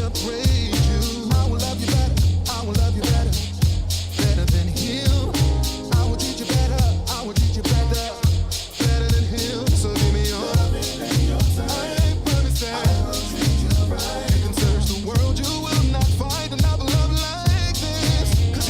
upgrade you. I will love you better. I will love you better. Better than him. I will teach you better. I will teach you better. Better than him. So give me your love. I ain't promised that. I will treat you right. You can search the world, you will not find another love like this. 'Cause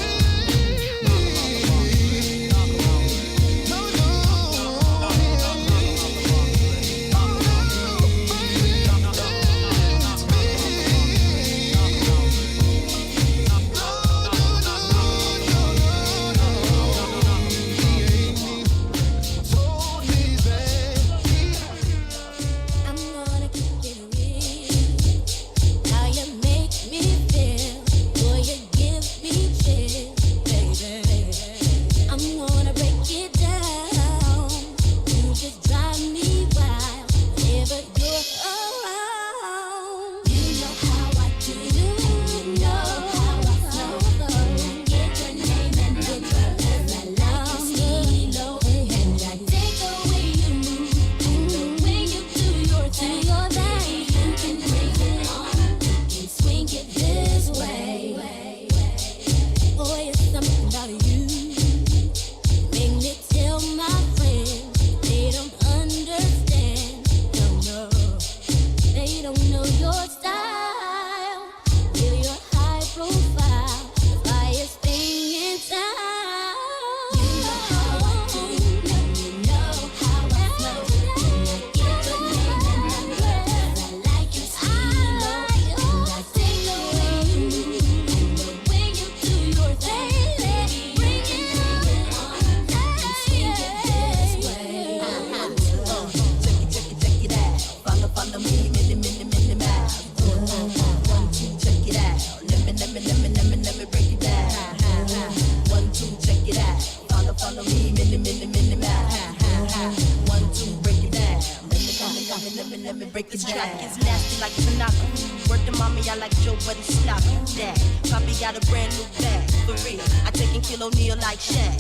This track is nasty like Tanaka. Word to mommy, I like Joe, but it's sloppy. Dad, Poppy got a brand new bag. For real, I take and kill O'Neal like Shaq.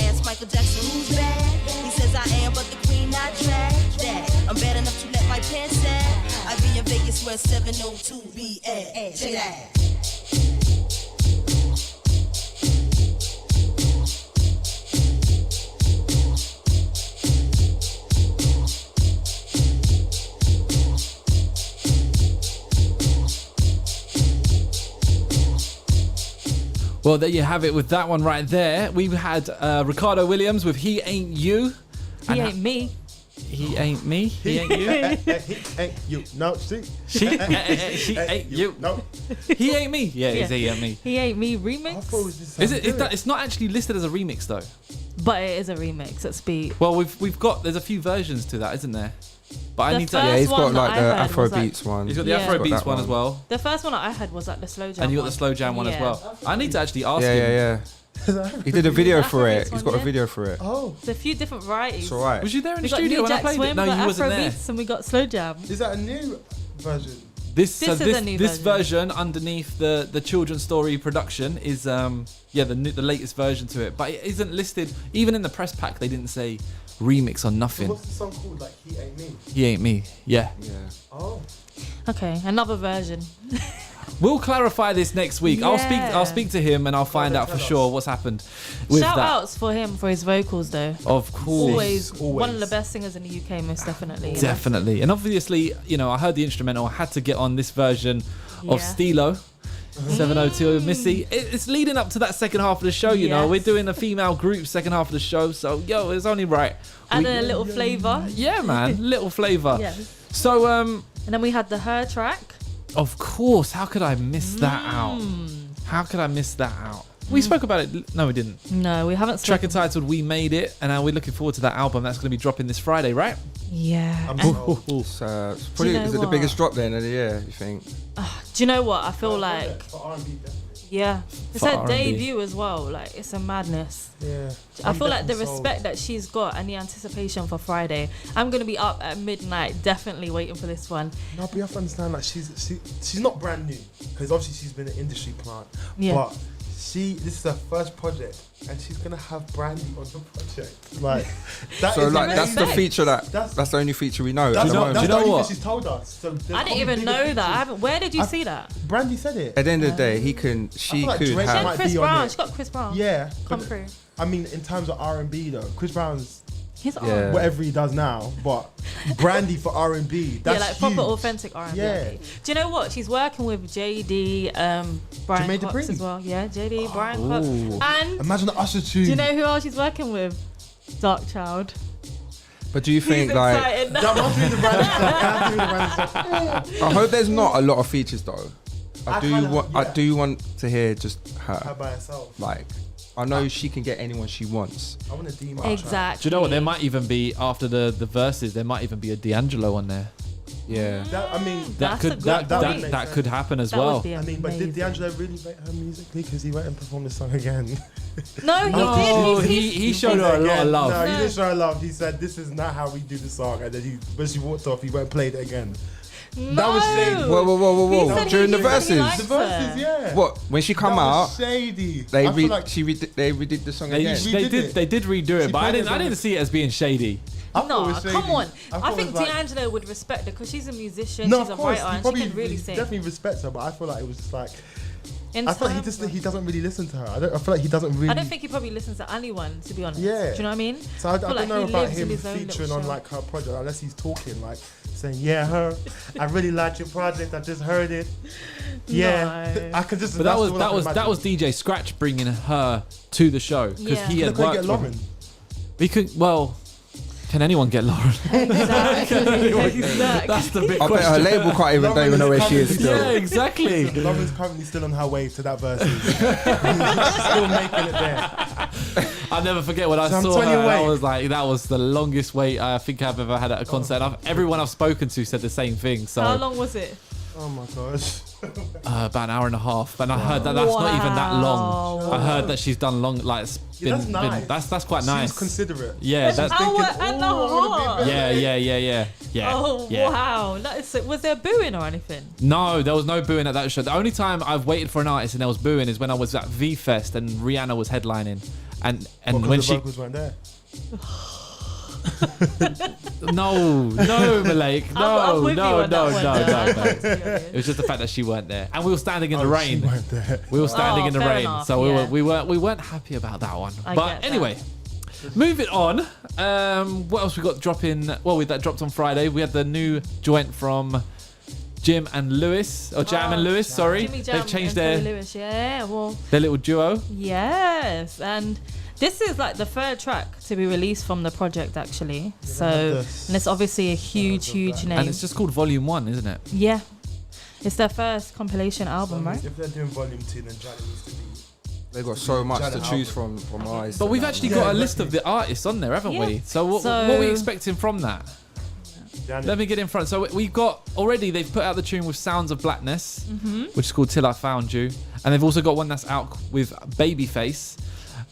Ask Michael Jackson, who's bad? He says I am, but the queen not drag. Dad, I'm bad enough to let my pants sag. I be in Vegas where 702 be at. Check that. Well, there you have it with that one right there. We've had Ricardo Williams with He Ain't You. He ain't me. He ain't me. He ain't you. He ain't you. No, see? She ain't you. No. He ain't me. Yeah, it's He Ain't Me. He Ain't Me remix. I thought it was just Is it? It's not actually listed as a remix though. But it is a remix. It's beat. Well, we've got there's a few versions to that, isn't there? But I need to. Yeah, he's got one like that I the heard Afro was like- beats one. He's got the Yeah. Afro Got beats that one as well, The first one that I had was like the slow jam. and you got one. the slow jam one as Yeah. well. I need to actually ask him. Yeah. He did a video for it. Afrobeats He's one, got a yeah. video for it. Oh, There's a few different varieties. It's alright. Was you there in the We got studio New when I Jack played Swim, it? No, we you got wasn't there. Afrobeats, and we got slow jam. is that a new version? This This is a new this version. version underneath the children's story production is the latest version to it, but it isn't listed even in the press pack. They didn't say remix or nothing. What's the song called? Like He Ain't Me. He ain't me. Yeah. Oh. Okay, another version. We'll clarify this next week. I'll Yeah. speak to him and I'll find out for tell sure us. what's happened with Shout that. outs for him for his vocals though. Of course. Always one of the best singers in the UK, most definitely. you know? Definitely. And obviously, I heard the instrumental. I had to get on this version of Yeah. Stilo. 702 Missy. It's leading up to that second half of the show, you know. Yes. We're doing a female group second half of the show, so it's only right. Adding a little flavour. Yeah, man, little flavour. Yeah. So And then we had the Her track. of course, how could I miss that out? How could I miss that out? We spoke about it. No, we didn't. No, we haven't Track spoken. entitled "We Made It," and we're looking forward to that album. That's going to be dropping this Friday, right? Yeah. I'm And- sold. It's probably, know is it the what? biggest drop then of the year, you think? do you know what? I feel like, For R&B, definitely. yeah. It's For her R&B. debut as well. Like, it's a madness. Yeah. I feel like the definitely sold. respect that she's got and the anticipation for Friday. I'm going to be up at midnight, definitely waiting for this one. No, but you have to understand, like she's not brand new because obviously she's been an industry plant. Yeah. But this is her first project, and she's gonna have Brandy on the project. Like, that So is like that's the respect. feature that's That's- the only feature we know. at That's, the moment. do you the know only what? thing she's told us. So there's I didn't probably even bigger know that. I features. haven't, where did you see that? Brandy said it. At the end of the day, she feel like could Drake She have. had might Chris be on Brown. it. She got Chris Brown. Yeah, Come but- through. I mean, in terms of R&B though, Chris Brown's He's on. Yeah. whatever he does now, but Brandy for R&B, that's Yeah, like proper huge. authentic R&B. Yeah. Do you know what? She's working with JD, Brian Jermaine Cox Dupri. as well. Yeah, JD, Brian Cox. Ooh. And Imagine the Usher tune. do you know who else she's working with? Dark Child. But do you He's think like? excited now. That must be the Brandy song. That has to be the Brandy song. I hope there's not a lot of features though. I yeah. do want to hear just Her her. by herself. Like, I know she can get anyone she wants. I want to DM her. Exactly. Do you know what? There might even be after the verses. There might even be a D'Angelo on there. Yeah. That, I mean, That That's a could good that that that, would make that sense. could happen as That well. would be I mean, but did amazing. D'Angelo really rate her musically? Because he went and performed the song again. No, he No, did. he showed her a lot of love. No, he No. didn't show her love. He said, "This is not how we do the song," and then when she walked off, he went and played it again. No. That was shady. Whoa! He said During the he said he verses, likes The verses, yeah. what? When she come That out, was shady. they I feel like redid the song They, again. We did it. they did redo it, She but I played didn't it on didn't see it as being shady. I thought it No, was shady. come on. thought I it think was like- D'Angelo would respect her because she's a musician, No, she's of a course, writer, he and probably she can really sing. definitely respects her, but I feel like it was just like In I feel like terms of- he doesn't really listen to her. I feel like he doesn't really. I don't think he probably listens to anyone, to be honest. Yeah. Do you know what I mean? So I feel don't like know he about lives in him his own featuring little on show. like her project unless he's talking like saying, "Yeah, I really liked your project. I just heard it. Yeah, No. I could just." But that's all I that can was imagine. DJ Scratch bringing her to the show because Yeah. he had Look, I worked get with Lauren. We could well. Can anyone get Lauren? Exactly. That's the big I bet her question. label can't even don't even know where she is Lauren still. Yeah, exactly. Lauren's currently still on her way to that verse. She's still making it there. I'll never forget when I So I'm saw 20 her. away. I was like, that was the longest wait I think I've ever had at a concert. Everyone I've spoken to said the same thing. So How long was it? Oh my gosh. about an hour and a half. And I heard that that's not even that long. Wow. I heard that she's done long. Like it's Yeah, that's nice. that's quite nice. She's considerate. Yeah, She's that's thinking, Hour and a "Ooh, I wanna be half." better." yeah. Oh yeah. wow! That is, was there booing or anything? No, there was no booing at that show. The only time I've waited for an artist and there was booing is when I was at V Fest and Rihanna was headlining, and Well, 'cause when the she vocals weren't there. no Maleik, I'm with you no. on that one, though. It was just the fact that she weren't there, and we were standing in the Oh, she rain. weren't there. We were standing Oh, in the fair rain, enough, so yeah. we weren't happy about that one. I But get that. anyway, moving on. What else we got dropping? Well, that dropped on Friday. We had the new joint from Jim and Lewis, or Jam and Lewis. Sorry, Jimmy Jam they've changed and Terry their Lewis. Yeah, well, little duo. yes, and this is like the third track to be released from the project actually. So, and it's obviously a huge name. And it's just called Volume 1, isn't it? Yeah, it's their first compilation album, right? If they're doing volume 2, then Janet needs to be. They've got so much to Janet choose album. from eyes. But we've actually Yeah, got a exactly. list of the artists on there, haven't Yeah. we? So what So- are we expecting from that? Janet. Let me get in front. So we've got already, they've put out the tune with Sounds of Blackness, which is called Till I Found You. And they've also got one that's out with Babyface.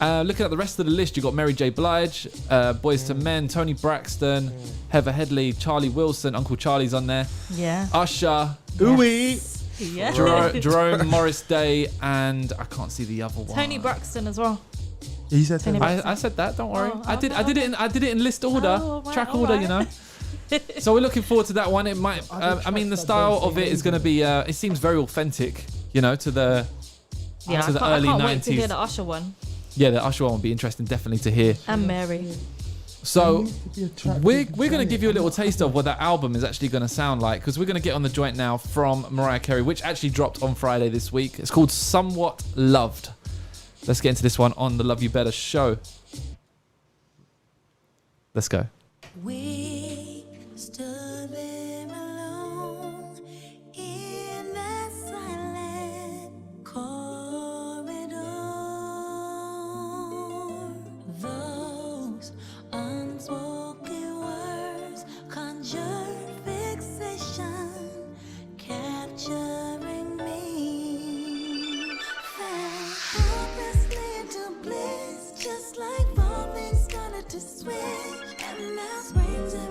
Looking at the rest of the list, you've got Mary J. Blige, Boyz II Men, Tony Braxton, Heather Headley, Charlie Wilson, Uncle Charlie's on there, Yeah. Usher, Ooh-wee. Yeah. Jerome Morris Day, and I can't see the other one. Tony Braxton as well. He said Tony Tony. I said that. Don't worry. Oh, I did it in list order, Oh, right, track all order. right. You know. So we're looking forward to that one. It might. I mean, the style of it is going to be. It seems very authentic. You know, to the Yeah, to the I early can't wait to hear 90s. the Usher one Yeah, the Usher one will be interesting, definitely to hear. and Mary. So we're going to give you a little taste of what that album is actually going to sound like, because we're going to get on the joint now from Mariah Carey, which actually dropped on Friday this week. It's called Somewhat Loved. Let's get into this one on the Love You Better show. Let's go. We stood there alone in that silent corridor. Those unspoken words conjured fixation, capturing me. Fell hopelessly into bliss, just like falling started to switch, and now springs in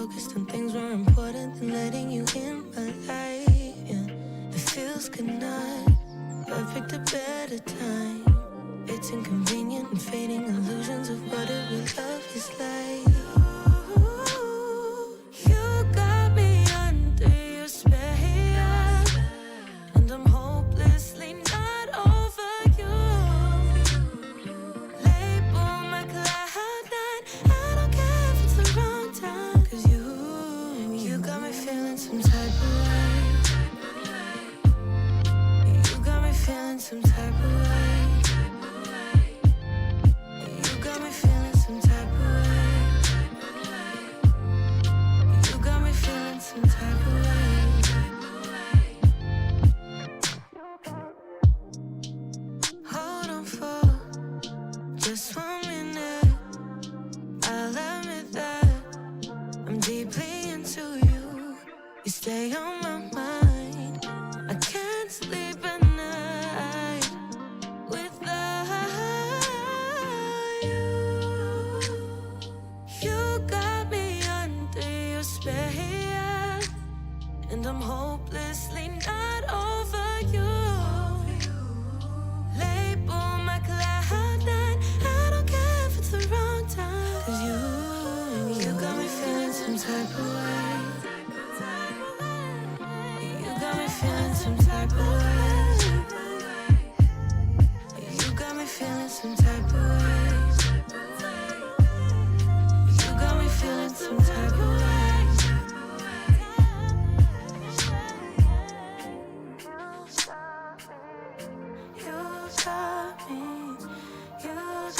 focused on things more important than letting you in my life. Yeah, it feels good night. I picked a better time. It's inconvenient and fading illusions of what a real love is like. Ooh, you got me under your spell, and I'm hopelessly not over you. Label my cloud nine. I don't care if it's the wrong time, 'cause you got me feeling some type of way. You got me feeling some type of way. You got me feeling some type of way. You got me feeling some type of way. Hold on for just 1 minute. I'll admit that I'm deeply into you. You stay on my mind. I can't sleep at night without you. You got me under your spell, and I'm hopelessly not over you. Label my cloud nine. I don't care if it's the wrong time, 'cause you got me feeling some type of way. You got me feeling some type of way. You got me feeling some type of way. You got me feeling some type of way. You got me, you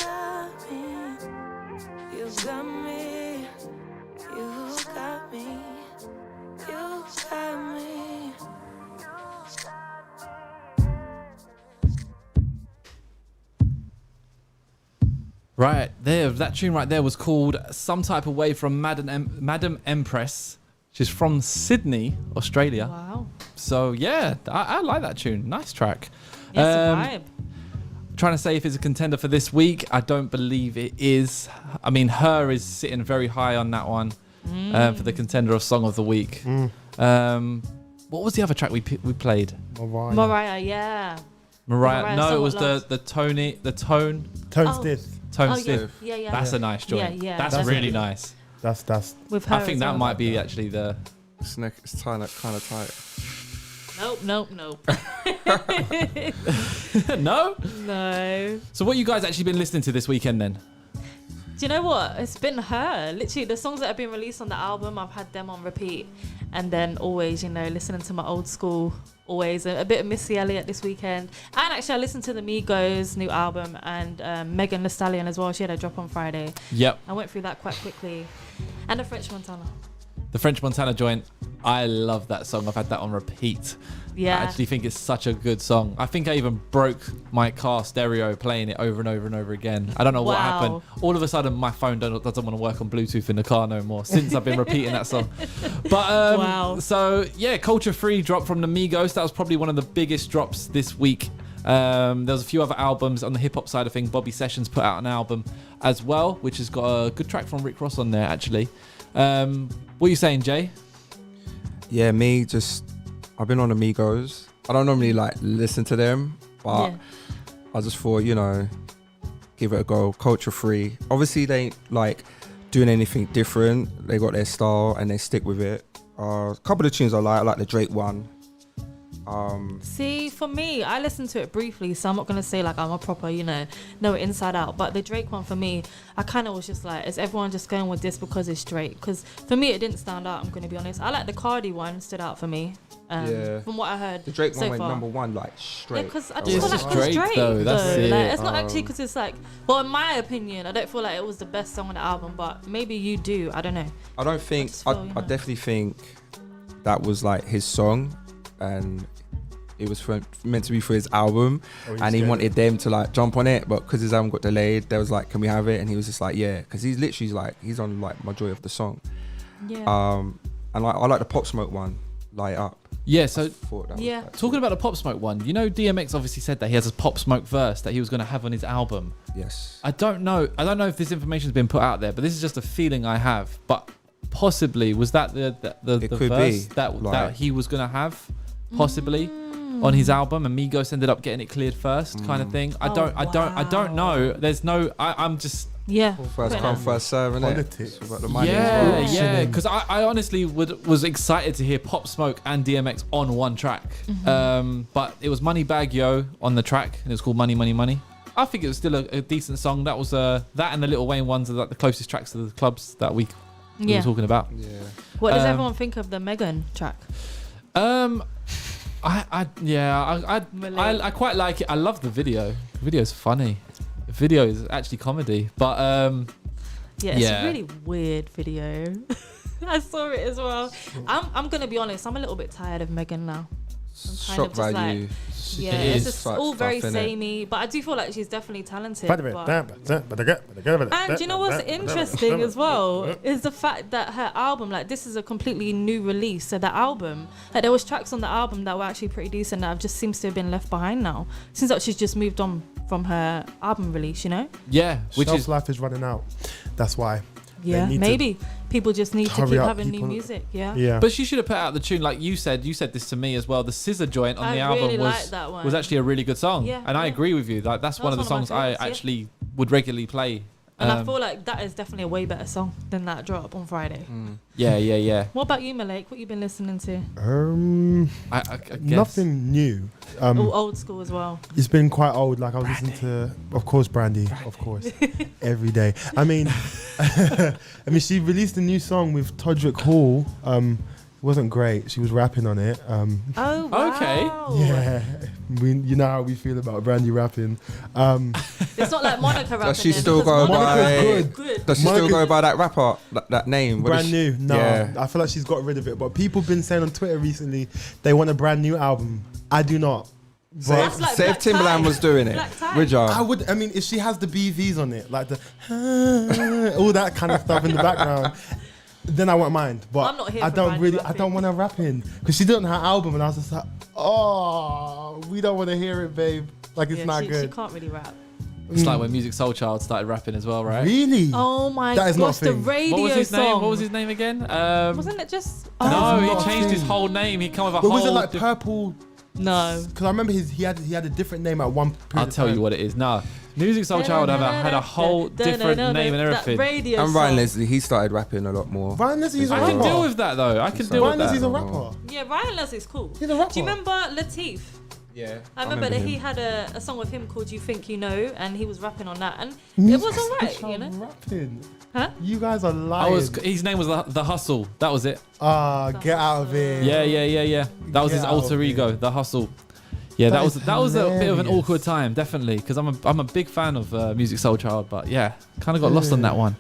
got me, you got me, you got me, you got me. Right there, that tune right there was called Some Type of Way from Madam Empress. She's from Sydney, Australia. Wow. So yeah, I like that tune. Nice track. Yeah, it's a vibe. Trying to say if it's a contender for this week. I don't believe it is. I mean, Her is sitting very high on that one for the contender of Song of the Week. What was the other track we played? Mariah, yeah. Mariah. No, it Somewhat was Lost. the tone. Tone Oh. stiff. Tone Oh, stiff. yeah, yeah. That's a nice joint. Yeah, that's definitely. really nice. That's With her I think as that well. might be actually the. It's kind of tight. Nope. No. No. So what you guys actually been listening to this weekend then? Do you know what? It's been her. Literally, the songs that have been released on the album, I've had them on repeat. And then always, listening to my old school, always. A bit of Missy Elliott this weekend. And actually, I listened to the Migos' new album and Megan Thee Stallion as well. She had a drop on Friday. Yep. I went through that quite quickly. And the French Montana. The French Montana joint. I love that song. I've had that on repeat. Yeah. I actually think it's such a good song. I think I even broke my car stereo playing it over and over and over again. I don't know what Wow. happened. All of a sudden, my phone doesn't want to work on Bluetooth in the car no more since I've been repeating that song. But Wow. So yeah, Culture Free dropped from the Migos. That was probably one of the biggest drops this week. There was a few other albums on the hip hop side of things. Bobby Sessions put out an album as well, which has got a good track from Rick Ross on there actually. What are you saying, Jay? Yeah, I've been on Amigos. I don't normally listen to them, but Yeah. I just thought, give it a go. Culture Free. Obviously, they ain't doing anything different. They got their style and they stick with it. A couple of tunes I like the Drake one. See, for me, I listened to it briefly, so I'm not going to say I'm a proper, know it inside out. But the Drake one, for me, I kind of was just is everyone just going with this because it's Drake? Because for me, it didn't stand out, I'm going to be honest. I like the Cardi one, stood out for me. Yeah. From what I heard. The Drake so one went far. number one, straight. Yeah, because I Yeah, just it's feel just like it's Drake, Drake, though. That's it. It's not actually because it's well, in my opinion, I don't feel like it was the best song on the album, but maybe you do. I don't know. I don't think, just feel, I definitely think that was his song and it was meant to be for his album, and he wanted them to jump on it, but because his album got delayed, they was can we have it? And he was just yeah, because he's literally he's on majority of the song. Yeah. And I like the Pop Smoke one, Light Up. Yeah, so Thought that was, Yeah. talking about the Pop Smoke one, DMX obviously said that he has a Pop Smoke verse that he was going to have on his album. yes. I don't know if this information's been put out there, but this is just a feeling I have. But possibly was that the could verse be, that like- he was gonna have possibly on his album, and Migos ended up getting it cleared first, kind of thing. I don't know. There's no. I'm just. Yeah. First come, first serve, innit? Politics. It's about the money as well. Yeah. Because I honestly was excited to hear Pop Smoke and DMX on one track, but it was Moneybag Yo on the track, and it was called Money Money Money. I think it was still a decent song. That was that and the Lil Wayne ones are like the closest tracks to the clubs that we were talking about. Yeah. What does everyone think of the Megan track? I quite like it. I love the video. The video's funny. The video is actually comedy, but it's a really weird video. I saw it as well. I'm gonna be honest. I'm a little bit tired of Megan now. I'm kind Shock of just value. yeah, It it's is. just all very Stuff, innit? samey. But I do feel like she's definitely talented. And And you know what's interesting as well is the fact that her album, like this is a completely new release. So the album, like there was tracks on the album that were actually pretty decent that have just seems to have been left behind now. Seems like she's just moved on from her album release, you know? yeah, which Shelf is life is running out. That's why. Yeah, need to maybe people just need to hurry keep up, having new people- music. Yeah. Yeah. But she should have put out the tune like you said. You said this to me as well. The Scissor joint on I the album really was like that one. was actually a really good song. Yeah, and I yeah. agree with you. Like that's one of the That's one songs of my I favourites, yeah. actually would regularly play. And I feel like that is definitely a way better song than that drop on Friday. Yeah. What about you, Maleik? What you been listening to? I guess. Nothing new. All old school as well. It's been quite old. Like I was listening to, of course, Brandy, of course, every day. I mean, she released a new song with Todrick Hall. It wasn't great. She was rapping on it. Oh, wow. Okay. Yeah, you know how we feel about Brandy rapping. It's not like Monica rapping. Does she then, still because go Monica's by? good. good. Does she still Monica- go by that rapper? That name? What is Brand she- new. No, Yeah. I feel like she's got rid of it. But people have been saying on Twitter recently they want a brand new album. I do not. But That's like Say if Black Timberland Tie. was doing it, Black Tie. would ya? I would. I mean, if she has the BVs on it, like the all that kind of stuff in the background, then I won't mind. But I'm not here I for don't Brandy really. I rapping. don't want her rapping because she did it on her album, and I was just like, oh, we don't want to hear it, babe. Like it's Yeah, not she good. can't really rap. It's like when Music Soul Child started rapping as well, right? Really? Oh my That is not a gosh, the thing. radio What was his song. name? What was his name again? Wasn't it just? No, not he a changed his thing. whole name. He come with a But whole. was it like diff- purple? No. Because I remember he had a different name at one period I'll of tell you time. what it is. No, Music Soul Child had a whole different name and everything. That radio And Ryan song. Leslie, he started rapping a lot more. Ryan Leslie's a I rapper. can deal with that though. I can deal with Ryan Leslie's that. a rapper. Yeah, Ryan Leslie's cool. He's a rapper. Do you remember Latif? Yeah, I remember that him. he had a song with him called "You Think You Know," and he was rapping on that, and Music it was alright, Soul you know. Rapping. Huh? You guys are lying. His name was the Hustle. That was it. Get out of here. Yeah. That was his Get out alter of ego, here. the Hustle. Yeah, That that was a bit of an hilarious. awkward time, definitely, because I'm a big fan of Music Soul Child, but yeah, kind of got lost on that one.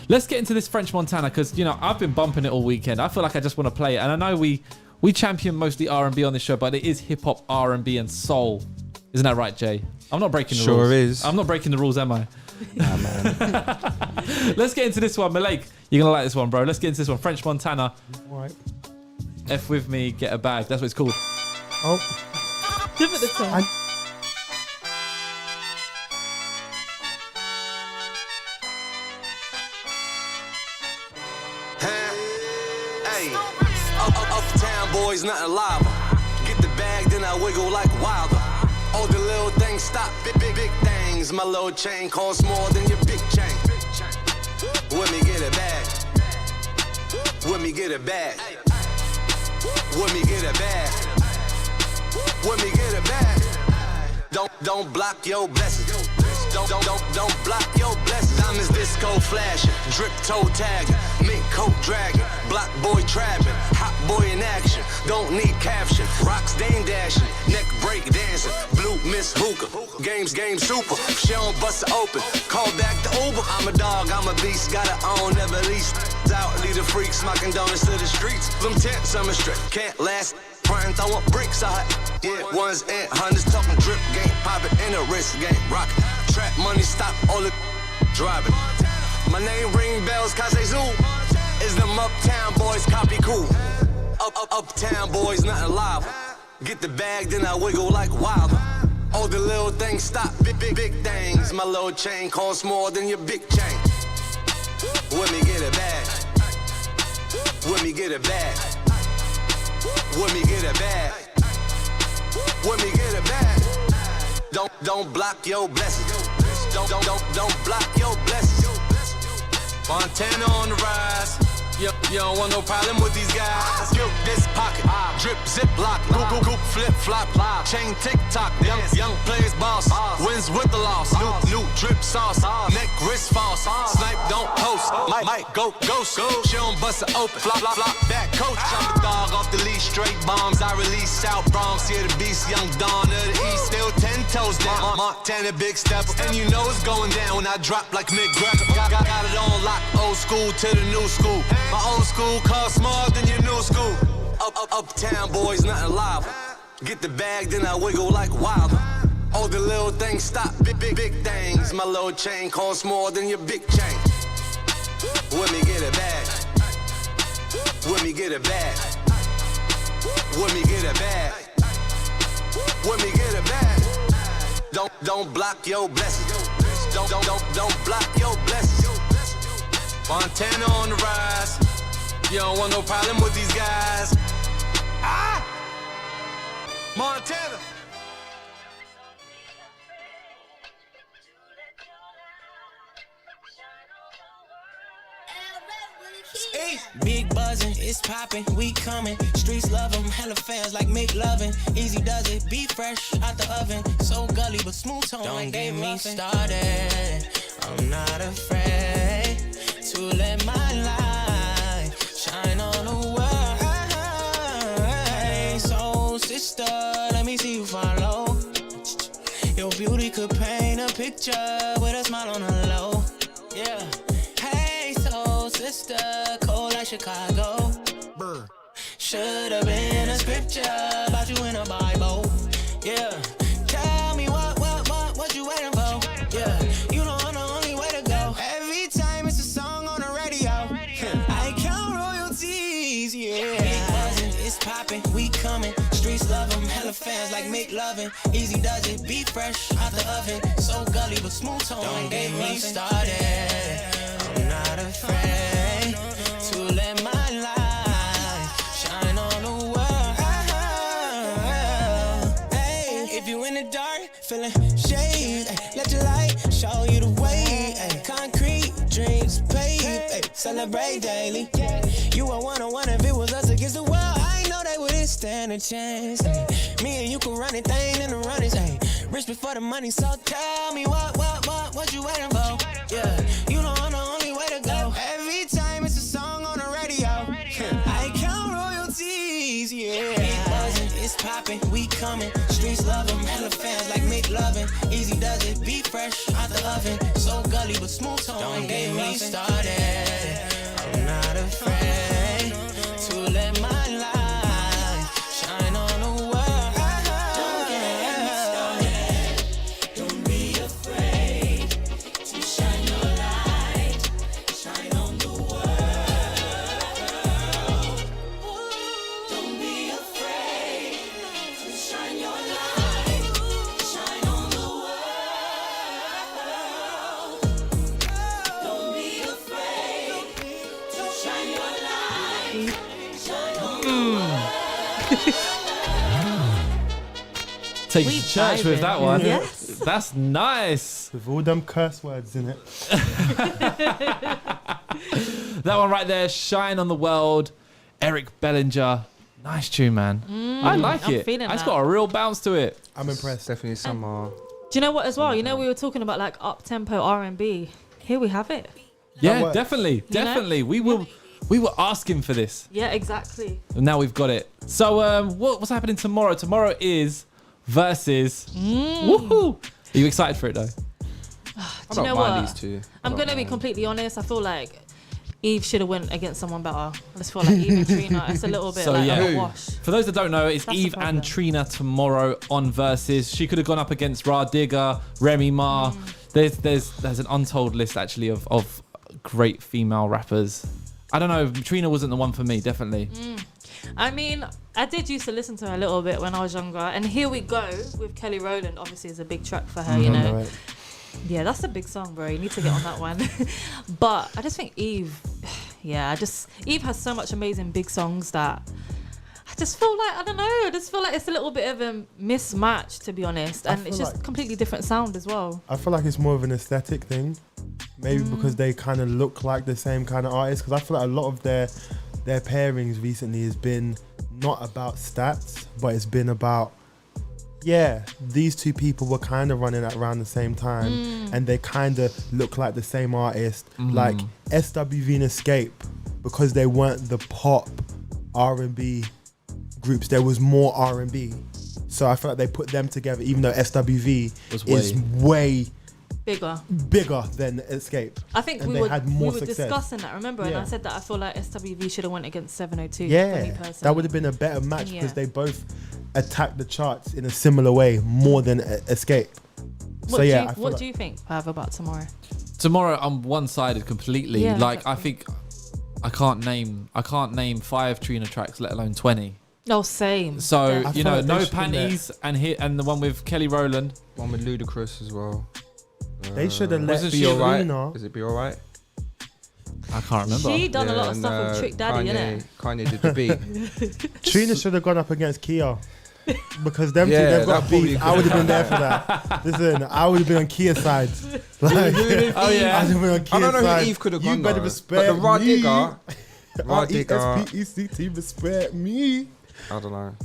Let's get into this French Montana because I've been bumping it all weekend. I feel like I just want to play it, and I know we champion mostly R&B on this show, but it is hip hop, R&B, and soul. Isn't that right, Jay? I'm not breaking the rules. Sure is. I'm not breaking the rules, am I? Nah, man. Let's get into this one, Maleik. You're gonna like this one, bro. Let's get into this one. French Montana. Right. F with me, get a bag. That's what it's called. Oh, Give it the song. Hey, uptown boys, nothing lava. Get the bag, then I wiggle like wilder. All the little things stop, big things. My little chain costs more than your big chain. Let me get a bag. Let me get a bag. Let me get a bag. Let me get a bag. Don't block your blessings. Don't block your blessings. Diamonds disco flashing, drip toe tagging, mink coat dragging, block boy trapping, hot boy in action. Don't need caption. Rocks dame dashing, neck break dancing, blue miss hookah. Games super. She don't bust it open. Call back the Uber. I'm a dog, I'm a beast. Gotta own, never lease. Out, lead a freak, smocking donuts to the streets. Them tents, summer straight, can't last. Prime throwing bricks out. Yeah, ones and hundreds talking drip game, popping in a wrist game, rock. Trap money, stop all the driving. My name ring bells, cause they zoo. Is them uptown boys copy cool? Uptown boys, nothing live. Get the bag, then I wiggle like wilder. All the little things stop, big things. My little chain costs more than your big chain. Let me get a bag. When me get it back. When me get it back. When me get it back. Don't block your blessings. Don't block your blessings. Montana on the rise. You don't want no problem with these guys. Milk this pocket, drip, zip, lock, goop, flip, flop, chain, tick, tock. Young players, boss, wins with the loss. New drip sauce, neck, wrist, false. Snipe, don't post, might go ghost. She don't bust it open, flop, back coach. I'm the dog off the leash, straight bombs. I release South Bronx, here the beast, young Dawn of the East. Still 10 toes down, Montana big step. And you know it's going down when I drop like Mick Greco. Got it on lock, old school to the new school. My old school costs more than your new school. Uptown boys, nothing live. Get the bag, then I wiggle like wild. All the little things stop, big things. My little chain costs more than your big chain. When me get it back. When me get it back. When me get it back. When me get it back. Don't block your blessings. Don't block your blessings. Montana on the rise. You don't want no problem with these guys. Montana. Big buzzing, it's popping, we coming. Streets love them, hella fans like Mick loving. Easy does it, be fresh out the oven. So gully but smooth tone. Don't like get me started. I'm not afraid to let my light shine on the world. Hey, so sister, let me see you follow. Your beauty could paint a picture with a smile on the low. Yeah. Hey, so sister, cold like Chicago. Brr. Should've been a scripture about you in a Bible. Yeah. Tell me what you waiting for? Yeah. You know I'm the only way to go. Every time it's a song on the radio, I count royalties. Yeah. Big buzzing, it's popping, we coming. Streets love them, hella fans like Mick loving. Easy does it, be fresh out the oven. So gully but smooth tone. Don't get me started. I'm not afraid to let my light shine on the world. Hey, if you in the dark, feeling shade, let your light show you the way. Ay, concrete dreams, paved, celebrate daily. You are one-on-one if it was us against the world. I know they wouldn't stand a chance. Ay, me and you could run it, thing in the runners. Ay, rich before the money, so tell me what you waiting for? Yeah, you know I'm the only way to go. Every time it's a song on the radio, I count royalties. Yeah, big buzzing, it's popping, we coming. Streets love them, hella fans like Mick loving. Easy does it, be fresh out the oven. So gully but smooth tone. Don't get me started. I'm not afraid to let my light shine on the world. Don't get me started. Don't be afraid to shine your light, shine on the world. Don't be afraid to shine your light, shine on the world. Don't be afraid to shine your light, shine on the world. Take you to church with that one. Yes. That's nice. With all them curse words in it. That one right there, Shine on the World, Eric Bellinger. Nice tune, man. I like I'm it. feeling It's that. got a real bounce to it. I'm impressed. Definitely some Do you know what as well? You know, we were talking about like up-tempo R&B. Here we have it. Yeah, works. definitely. We were asking for this. Yeah, exactly. And now we've got it. So what's happening tomorrow? Tomorrow is Versus. Woohoo! Are you excited for it though? Do I you don't know mind what? these two. I'm going to be completely honest. I feel like Eve should have went against someone better. I just feel like Eve and Trina, it's a little bit So, like yeah. of a wash. For those that don't know, it's That's the Eve problem. and Trina tomorrow on Versus. She could have gone up against Ra Digga, Remy Ma. There's an untold list actually of great female rappers. I don't know. Trina wasn't the one for me, definitely. I mean, I did used to listen to her a little bit when I was younger. And Here We Go with Kelly Rowland obviously is a big track for her, you know. Right. Yeah, that's a big song, bro. You need to get on that one. But I just think Eve, Yeah, Eve has so much amazing big songs that I just feel like, I don't know, I just feel like it's a little bit of a mismatch, to be honest. And it's just completely different sound as well. I feel like it's more of an aesthetic thing. Maybe because they kind of look like the same kind of artists. Because I feel like a lot of their pairings recently has been not about stats, but it's been about, these two people were kind of running at around the same time, and they kind of look like the same artist. Like SWV and Escape, because they weren't the pop R&B groups, there was more R&B. So I feel like they put them together, even though SWV is way bigger than Escape. I think and we were success. discussing that, remember? And I said that I feel like SWV should have went against 702. Yeah, for me personally. that would have been a better match because they both attacked the charts in a similar way more than Escape. What do you think, Pav, about tomorrow? Tomorrow, I'm one-sided completely. Yeah, like I think I can't name 5 Trina tracks, let alone 20. Oh, same. So Yeah. you know, No Panties and the one with Kelly Rowland, one with Ludacris as well. They should have let Be Alright. Is it Be Alright? I can't remember. She done a lot of stuff with Trick Daddy, innit? Kanye did the beat. Trina should have gone up against Kia. Because them two, they've got beef. I would have been there for that. Listen, I would have been on Kia's side. Like, oh yeah, I would have been on Kia's side. I don't know who Eve could have gone. You better though. respect but the Rod me. Digger, R-E-S-P-E-C-T, respect me. I don't know.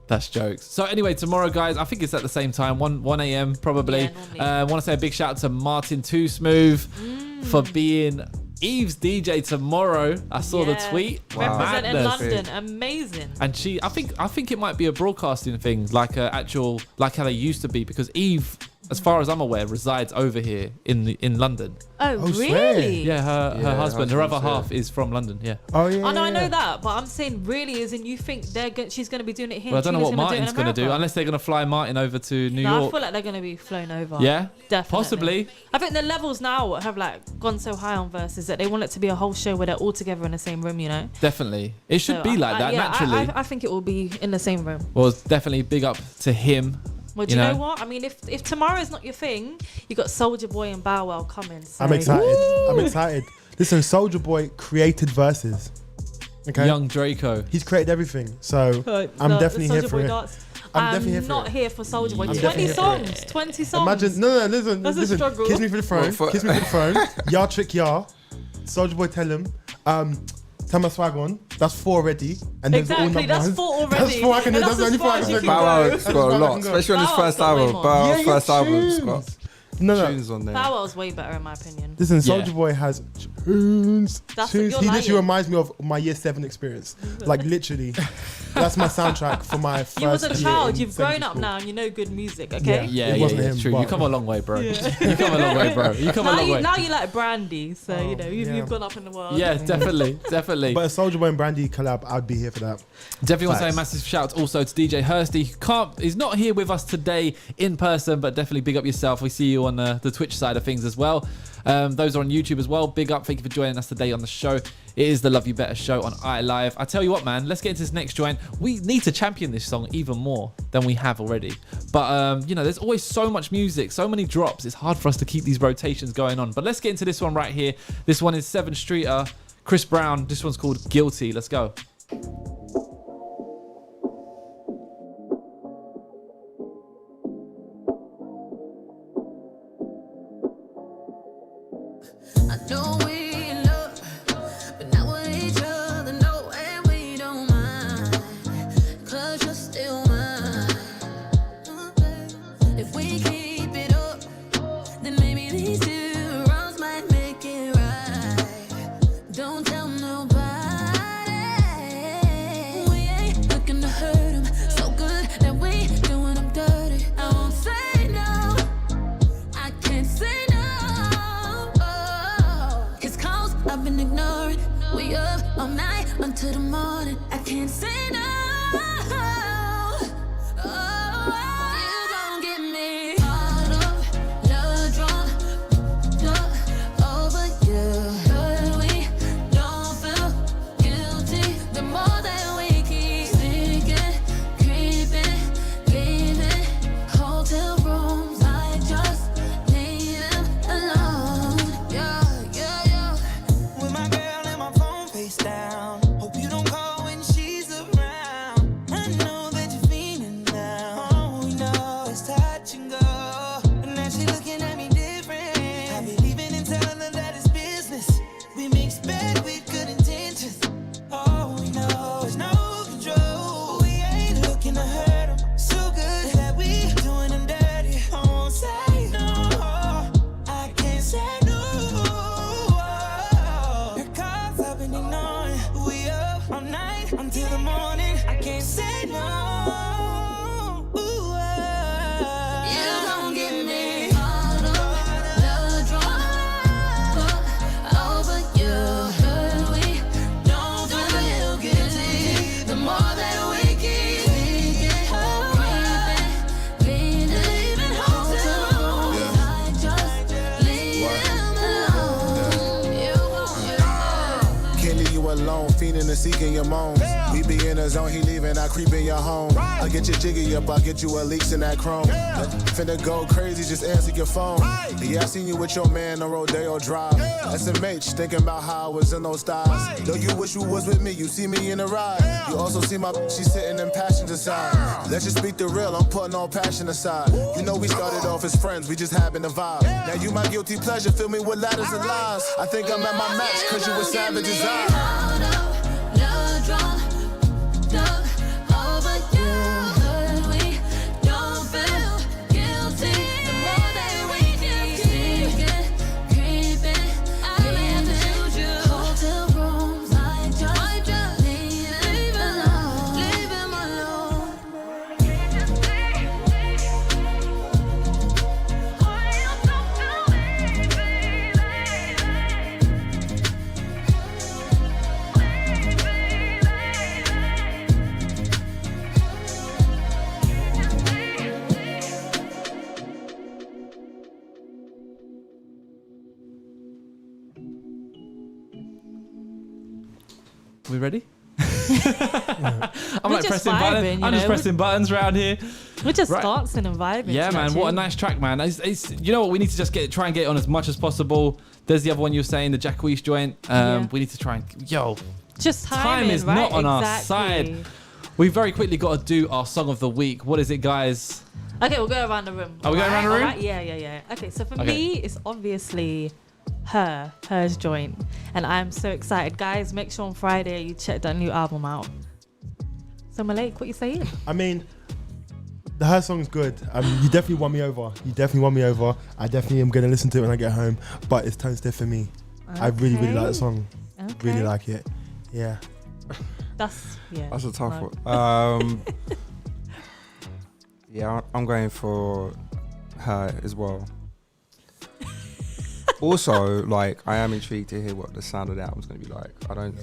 That's jokes. So anyway, tomorrow, guys, I think it's at the same time, 1 a.m. probably. I want to say a big shout out to Martin Too Smooth for being Eve's DJ tomorrow. I saw the tweet. Wow. Representing London, amazing. And I think it might be a broadcasting thing, like like how they used to be, because Eve, as far as I'm aware, resides over here in London. Oh, really? Yeah, her husband, her other half is from London. Yeah. Oh yeah. Oh no, I know that, but I'm saying really, as in you think she's going to be doing it here? Well, I don't know what Martin's going to do, unless they're going to fly Martin over to New York. I feel like they're going to be flown over. Yeah, definitely. possibly. I think the levels now have like gone so high on Versus that they want it to be a whole show where they're all together in the same room. You know. Definitely, it should So be like that naturally. I think it will be in the same room. Well, definitely big up to him. Well, do you know what? I mean, if tomorrow's not your thing, you got Soulja Boy and Bow Wow coming. So. I'm excited. Listen, Soulja Boy created Verses. Okay. Young Draco. He's created everything. So I'm definitely here for it. I'm definitely here for not it. here for Soulja Boy. I'm 20 definitely songs. 20 songs. Imagine, listen. That's a struggle. Kiss me for the phone. Kiss me for the phone. Yah trick yah. Soulja Boy tell him. Tell my swag on. That's 4 already. And exactly, that's 4 already. That's 4 I can do. That's the only 4 I can do. Bow Wow's got a lot, especially on his first album. Bow Wow's first album's got tunes on there. Bow Wow's way better in my opinion. Listen, Soulja Boy has tunes. He literally reminds me of my year 7 experience. Like literally, that's my soundtrack for my first year. You was a child. You've grown up school. now and you know good music. Okay. Yeah, it's true. You come a long way, bro. You come a long way, bro. You come a long way. Now you like Brandy, so you know you've gone up in the world. Yeah, definitely. But a Soulja Boy and Brandy collab, I'd be here for that. Definitely want to say a massive shout also to DJ Hursty. He's not here with us today in person, but definitely big up yourself. We see you on the Twitch side of things as well. Those are on YouTube as well. Big up. Thank you for joining us today on the show. It is the Love You Better show on iLive. I tell you what, man, let's get into this next joint. We need to champion this song even more than we have already. But, there's always so much music, so many drops. It's hard for us to keep these rotations going on. But let's get into this one right here. This one is 7th Streeter, Chris Brown. This one's called Guilty. Let's go. I know we in love, but not with each other, no, and we don't mind, 'cause you're still mine. If we keep it up, then maybe these 2 wrongs might make it right. Don't tell nobody. We ain't looking to hurt him, so good that we doing them dirty. I won't say no, I can't say no. I've been ignoring. We up all night until the morning. I can't say no. You don't get me caught up, love drunk, over you. But we don't feel guilty. The more that we keep sneaking, creeping, leaving hotel rooms, I just leave them alone. Yeah. With my girl and my phone until the morning. I can't say no. Ooh, you gon' get me caught up, the drama over you. We don't feel guilty. The more that we keep leaving home to I just leave him alone. You gon' Can't leave you alone, fiending and seeking your moans. We be in the zone, he leaving, I creep in your home. I get your jiggy up, I get you a leaks in that chrome. Finna go crazy, just answer your phone. Yeah, I seen you with your man on Rodeo Drive. SMH, thinking about how I was in those styles. Though you wish you was with me, you see me in the ride. You also see my she's sitting in passenger side. Let's just speak the real, I'm putting all passion aside. You know we started off as friends, we just having a vibe. Now you my guilty pleasure, fill me with ladders and lies. I think I'm at my match, cause you was savage as I. over you. We don't feel guilty. The more that we keep creeping, I live in hotel rooms. I just leave him alone. Leave him alone. We ready? I'm We're like just pressing vibing, buttons. you I'm just know, pressing buttons around here. We're just Right. dancing and vibing. Yeah, to man. that What a tune. nice track, man. It's you know what? We need to just try and get it on as much as possible. There's the other one you were saying, the Jacquees joint. Yeah. We need to try and Just time timing, is right? not on our Exactly. side. We very quickly got to do our song of the week. What is it, guys? Okay, we'll go around the room. Are we going around the room? Alright, yeah. Okay, so for Okay. me, it's obviously hers joint, and I'm so excited, guys. Make sure on Friday you check that new album out. So Maleik, what you saying? I mean, her song's good. You definitely won me over. I definitely am gonna listen to it when I get home. But it's tone stiff for me. I really like the song. Okay. Really like it. Yeah. That's That's a tough no. one. Yeah, I'm going for her as well. Also, like, I am intrigued to hear what the sound of the album's going to be like. I don't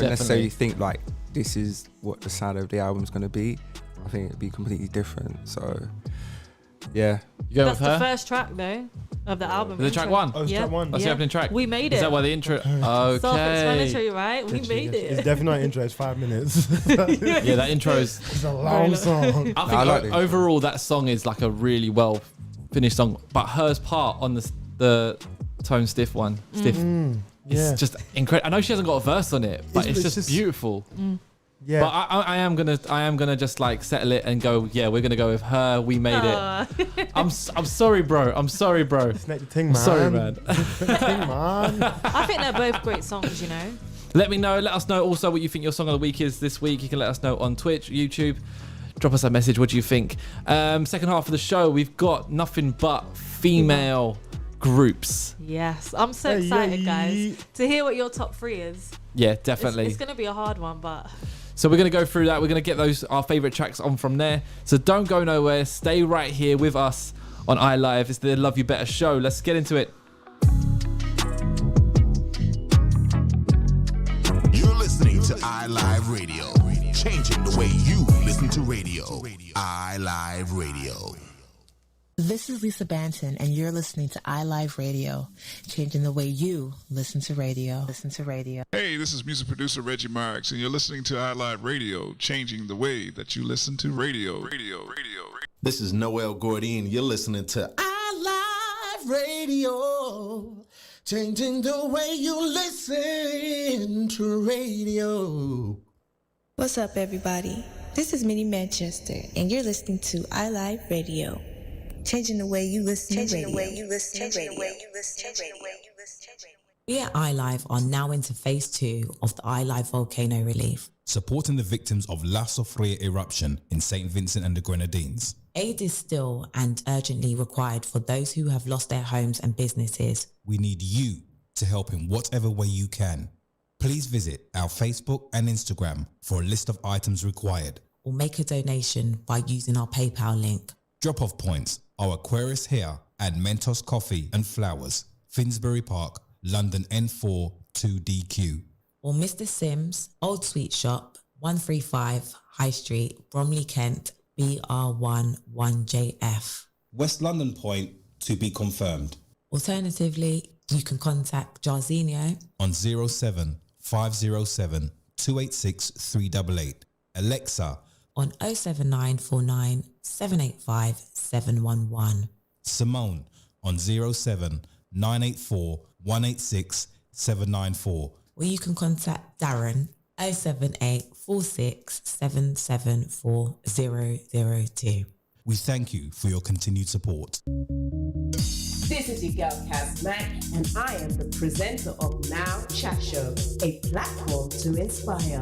necessarily think like this is what the sound of the album's going to be. I think it'd be completely different. So, yeah. You go That's with her? the first track though of the album. Is it track intro. one? Oh, it's track one. That's the opening track. We made it. Is that why the intro? Okay. Self-explanatory, right? We made It's it. definitely not an intro. It's 5 minutes. Yeah, that intro is. It's a long song. I think I like the overall that song is like a really well finished song, but hers part on the tone stiff one, stiff. Yeah. It's just incredible. I know she hasn't got a verse on it, but it's just beautiful. Yeah. But I am gonna just like settle it and go. Yeah, we're gonna go with her. We made it. I'm sorry, bro. I'm sorry, bro. It's not the thing, man. Sorry, man. It's not the thing, man. I think they're both great songs, you know. Let us know also what you think your song of the week is this week. You can let us know on Twitch, YouTube. Drop us a message. What do you think? Second half of the show, we've got nothing but female groups. Yes, I'm so excited, guys, to hear what your top 3 is. Yeah, definitely. It's gonna be a hard one, but So we're going to go through that. We're going to get our favorite tracks on from there. So don't go nowhere. Stay right here with us on iLive. It's the Love You Better show. Let's get into it. You're listening to iLive Radio, changing the way you listen to radio. iLive Radio. This is Lisa Banton, and you're listening to iLive Radio, changing the way you listen to radio. Hey, this is music producer Reggie Marks, and you're listening to iLive Radio, changing the way that you listen to radio. This is Noel Gordine. You're listening to iLive Radio, changing the way you listen to radio. What's up, everybody? This is Minnie Manchester, and you're listening to iLive Radio, changing the way you listen to radio. We at iLive are now into phase 2 of the iLive Volcano Relief. Supporting the victims of La Sofria eruption in St. Vincent and the Grenadines. Aid is still and urgently required for those who have lost their homes and businesses. We need you to help in whatever way you can. Please visit our Facebook and Instagram for a list of items required. Or make a donation by using our PayPal link. Drop-off points are Aquarius Hair and Mentos Coffee and Flowers, Finsbury Park, London N4 2DQ. Or Mr. Sims, Old Sweet Shop, 135 High Street, Bromley, Kent, BR1 1JF. West London Point to be confirmed. Alternatively, you can contact Jarzinho on 07 507 286 388. Alexa on 07949 785 711. Simone on 07 984 186 794. Or you can contact Darren 078 46 774 We thank you for your continued support. This is your girl Kaz Mac, and I am the presenter of Now Chat Show, a platform to inspire.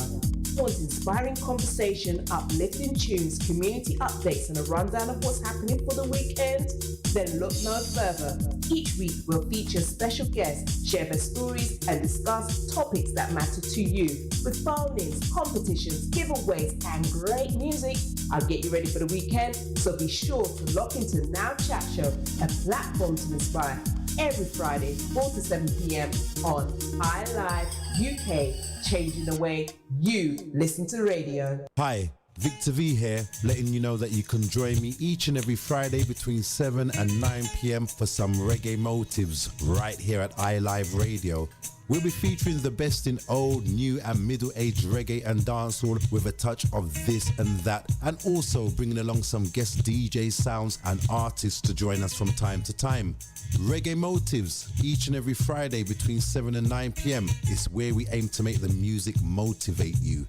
Want inspiring conversation, uplifting tunes, community updates, and a rundown of what's happening for the weekend? Then look no further. Each week we'll feature special guests, share their stories, and discuss topics that matter to you. With phone-ins, competitions, giveaways, and great music, I'll get you ready for the weekend, so be sure to lock into Now Chat Show, a platform to inspire, every Friday, 4 to 7 p.m. on iLive UK, changing the way you listen to radio. Hi, Victor V here, letting you know that you can join me each and every Friday between 7 and 9 p.m. for some reggae motives right here at iLive Radio. We'll be featuring the best in old, new and middle-aged reggae and dancehall with a touch of this and that, and also bringing along some guest DJ sounds and artists to join us from time to time. Reggae Motives, each and every Friday between 7 and 9 p.m. is where we aim to make the music motivate you.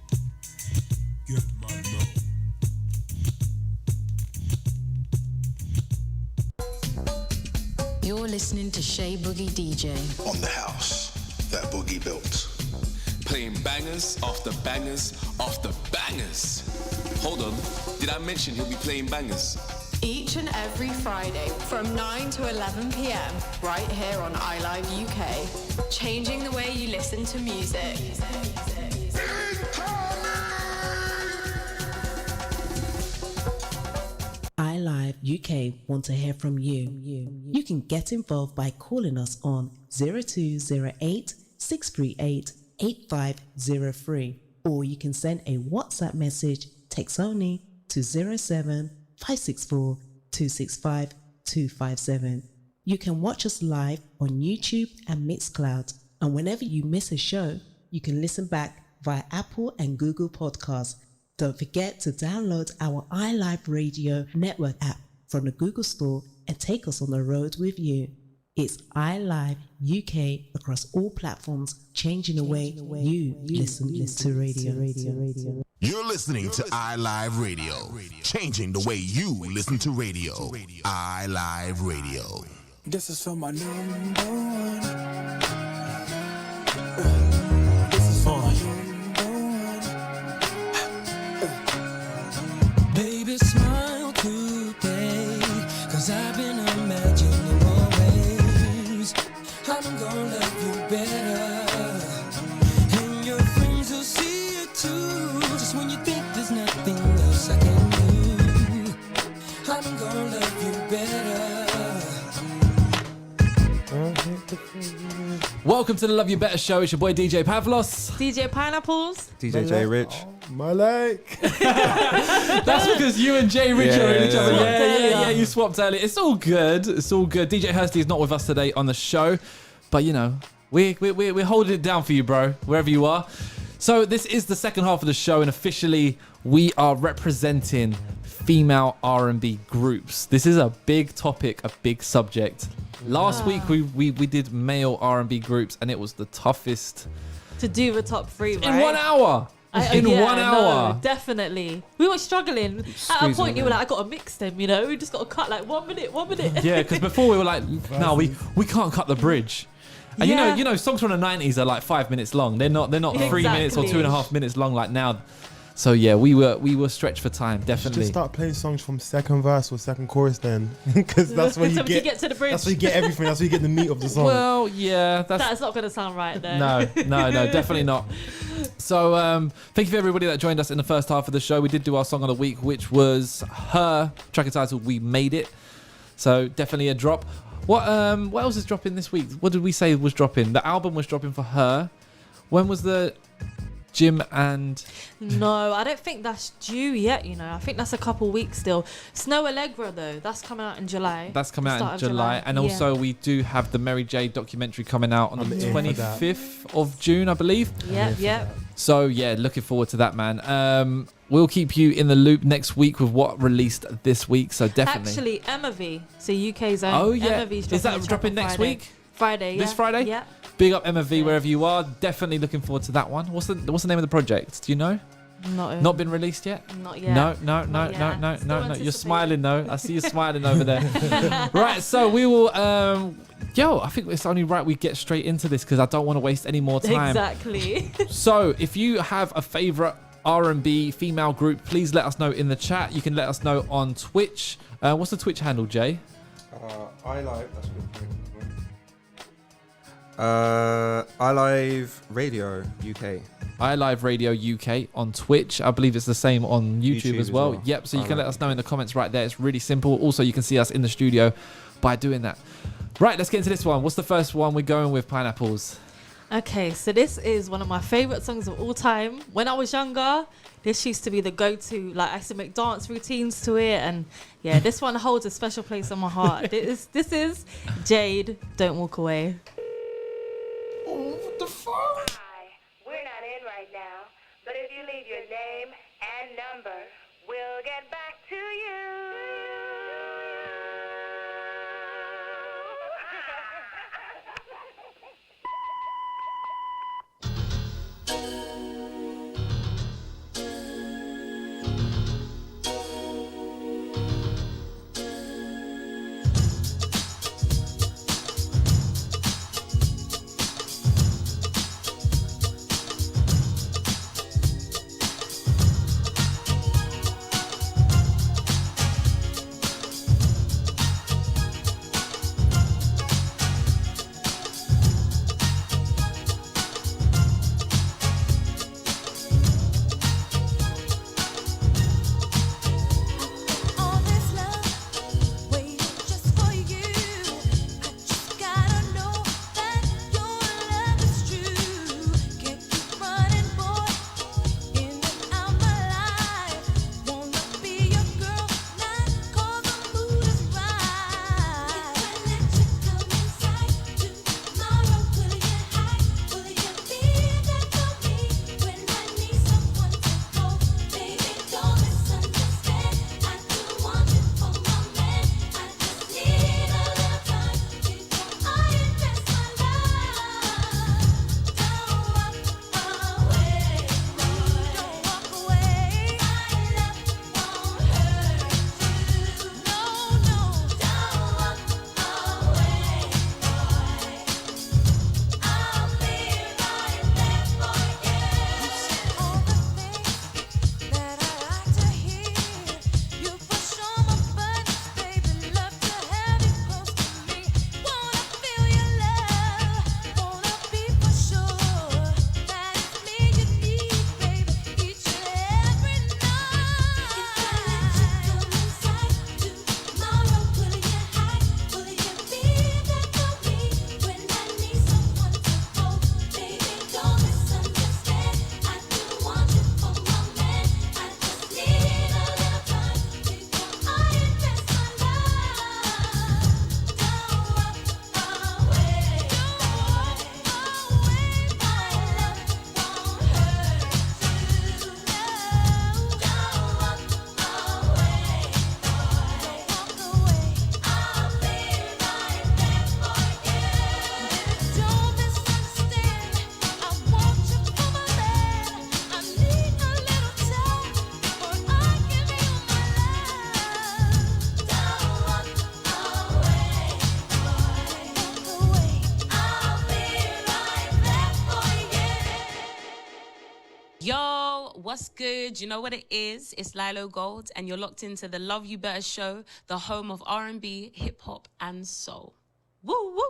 You're listening to Shay Boogie DJ. On the house that Boogie built. Playing bangers after bangers after bangers. Hold on, did I mention he'll be playing bangers? Each and every Friday from 9 to 11 p.m. right here on iLive UK. Changing the way you listen to music. iLive UK want to hear from you. You can get involved by calling us on 0208 638 8503, or you can send a WhatsApp message, text only, to 07 564 265 257. You can watch us live on YouTube and Mixcloud, and whenever you miss a show, you can listen back via Apple and Google Podcasts. Don't forget to download our iLive Radio Network app from the Google Store and take us on the road with you. It's iLive UK across all platforms, changing the way you listen to radio. You're listening to iLive Radio, changing the way you listen to radio. iLive Radio. This is for my number one. Baby, smile today, 'cause I've been imagining more ways. I'm gonna love you better, and your friends will see it too. Just when you think there's nothing else I can do, I'm gonna love you better. Welcome to the Love You Better Show. It's your boy DJ Pavlos. DJ Pineapples. DJ J Rich. Maleik. That's because you and Jay Rich are in each other. Yeah. Yeah, you swapped earlier. It's all good. It's all good. DJ Hursty is not with us today on the show, but you know, we're holding it down for you, bro, wherever you are. So this is the second half of the show, and officially we are representing female R&B groups. This is a big topic, a big subject. Last week we did male R&B groups, and it was the toughest To do the top three, right? in 1 hour. In 1 hour. No, definitely. We were struggling. At a point, you were like, I got to mix them, you know? We just got to cut like 1 minute. Yeah, because before we were like, no, we can't cut the bridge. And you know, songs from the 90s are like 5 minutes long. They're not 3 minutes or 2.5 minutes long like now. So yeah, we were stretched for time, definitely. Just start playing songs from second verse or second chorus then, because that's when you get to the bridge. That's when you get everything. That's when you get the meat of the song. Well, yeah, that's not going to sound right though. No, definitely not. So thank you for everybody that joined us in the first half of the show. We did do our song of the week, which was her track entitled "We Made It." So definitely a drop. What else is dropping this week? What did we say was dropping? The album was dropping for her. When was the Jim and... No, I don't think that's due yet, you know. I think that's a couple weeks still. Snow Allegra, though, that's coming out in July. That's coming out Start in of July. And also we do have the Mary J documentary coming out on the 25th of June, I believe. Yep. So, yeah, looking forward to that, man. We'll keep you in the loop next week with what released this week, so definitely. Actually, Emma V, so UK's own. Oh, yeah. Emma V's Is that dropping next Friday. week? Friday, yeah. This Friday? Yeah. Big up Emma V wherever you are. Definitely looking forward to that one. What's the name of the project? Do you know? Not been released yet? Not yet. No. You're smiling though. I see you smiling over there. Right, so we will I think it's only right we get straight into this because I don't want to waste any more time. Exactly. So if you have a favorite R&B female group, please let us know in the chat. You can let us know on Twitch. What's the Twitch handle, Jay? iLive Radio UK. iLive Radio UK on Twitch. I believe it's the same on YouTube as well. Yep, so you can let us know in the comments right there. It's really simple. Also, you can see us in the studio by doing that. Right, let's get into this one. What's the first one we're going with, Pineapples? Okay, so this is one of my favorite songs of all time. When I was younger, this used to be the go-to. Like, I used to make dance routines to it, and yeah, this one holds a special place in my heart. This is Jade, Don't Walk Away. Oh, what the fuck? Hi, we're not in right now, but if you leave your name and number, we'll get back to you. What's good? You know what it is? It's Lilo Gold, and you're locked into the Love You Better Show, the home of R&B, hip hop, and soul. Woo woo!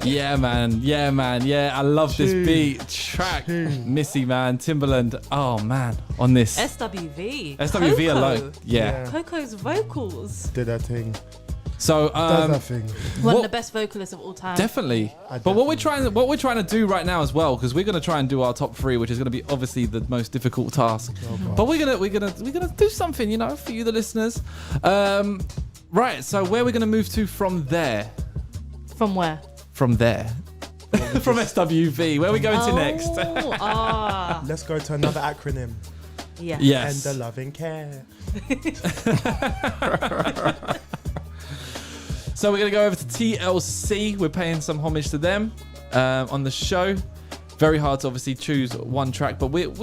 Yeah, man. Yeah, man. Yeah, I love this beat track. Missy, man. Timbaland. Oh, man. On this. SWV. SWV Coco. alone. Yeah. Coco's vocals. Did that thing. So, does that thing. One of the best vocalists of all time. Definitely. But what we're trying to do right now as well, because we're gonna try and do our top 3, which is gonna be obviously the most difficult task. But we're gonna do something, you know, for you, the listeners. Right. So where are we gonna move to from there? From where? From there. From SWV. Where are we going to next? Let's go to another acronym. Yeah. Yes. And the loving care. So we're going to go over to TLC. We're paying some homage to them on the show. Very hard to obviously choose one track, but I think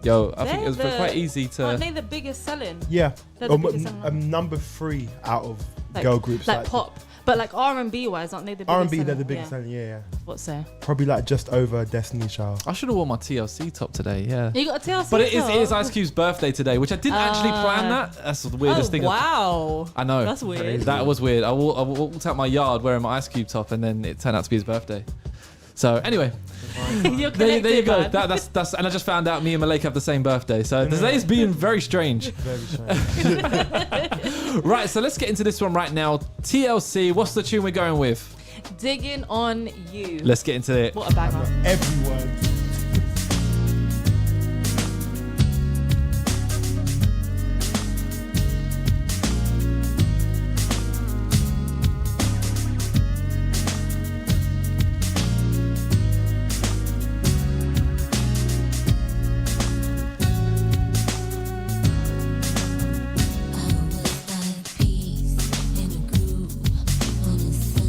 it was quite easy to... Aren't they the biggest selling? Yeah. They're the biggest selling. Number 3 out of Like- girl groups. like pop. But like R&B wise, aren't they the biggest R&B, selling? they're the biggest selling, yeah. What's there? Probably like just over Destiny's Child. I should have worn my TLC top today, yeah. You got a TLC But it top? is Ice Cube's birthday today, which I didn't actually plan that. That's the weirdest thing. Wow. I know. That's weird. That was weird. I walked out my yard wearing my Ice Cube top, and then it turned out to be his birthday. So anyway, You're there you go. man. That's and I just found out me and Maleik have the same birthday. So today's being very strange. Very strange. Right, so let's get into this one right now. TLC, what's the tune we're going with? Digging on You. Let's get into it. What a banger. Everyone.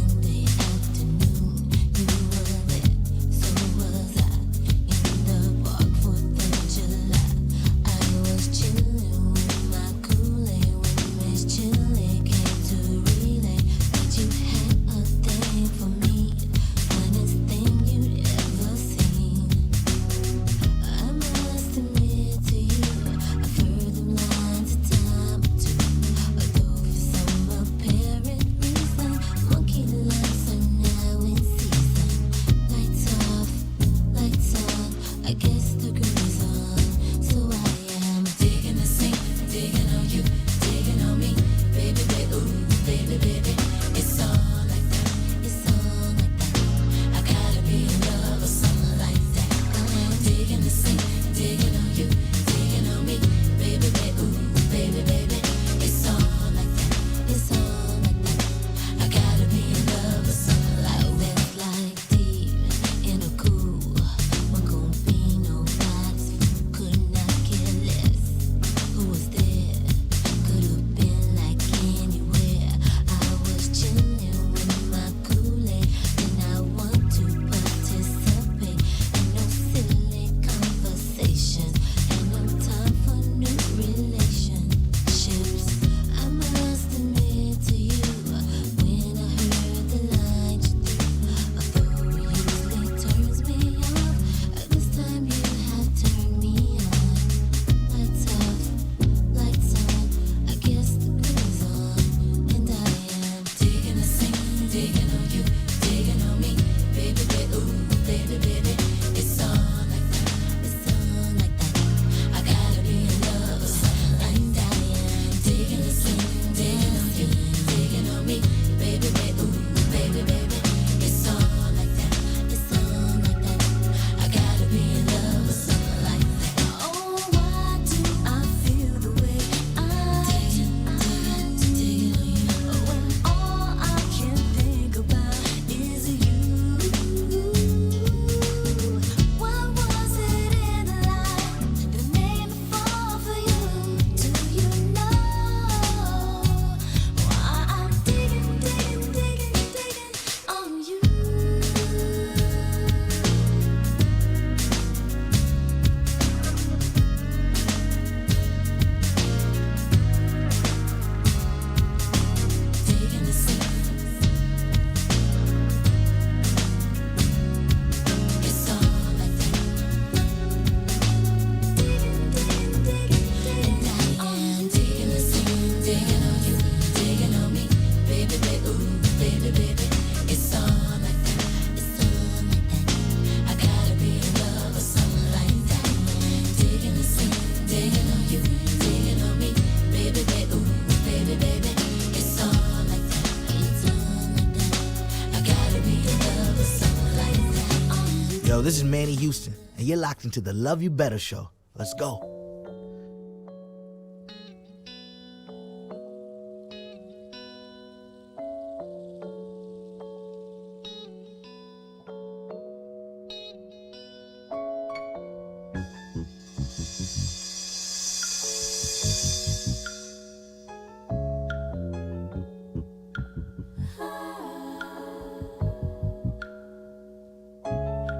Sunday afternoon, you were there, so was I. Yo, this is Manny Houston, and you're locked into the Love You Better Show. Let's go.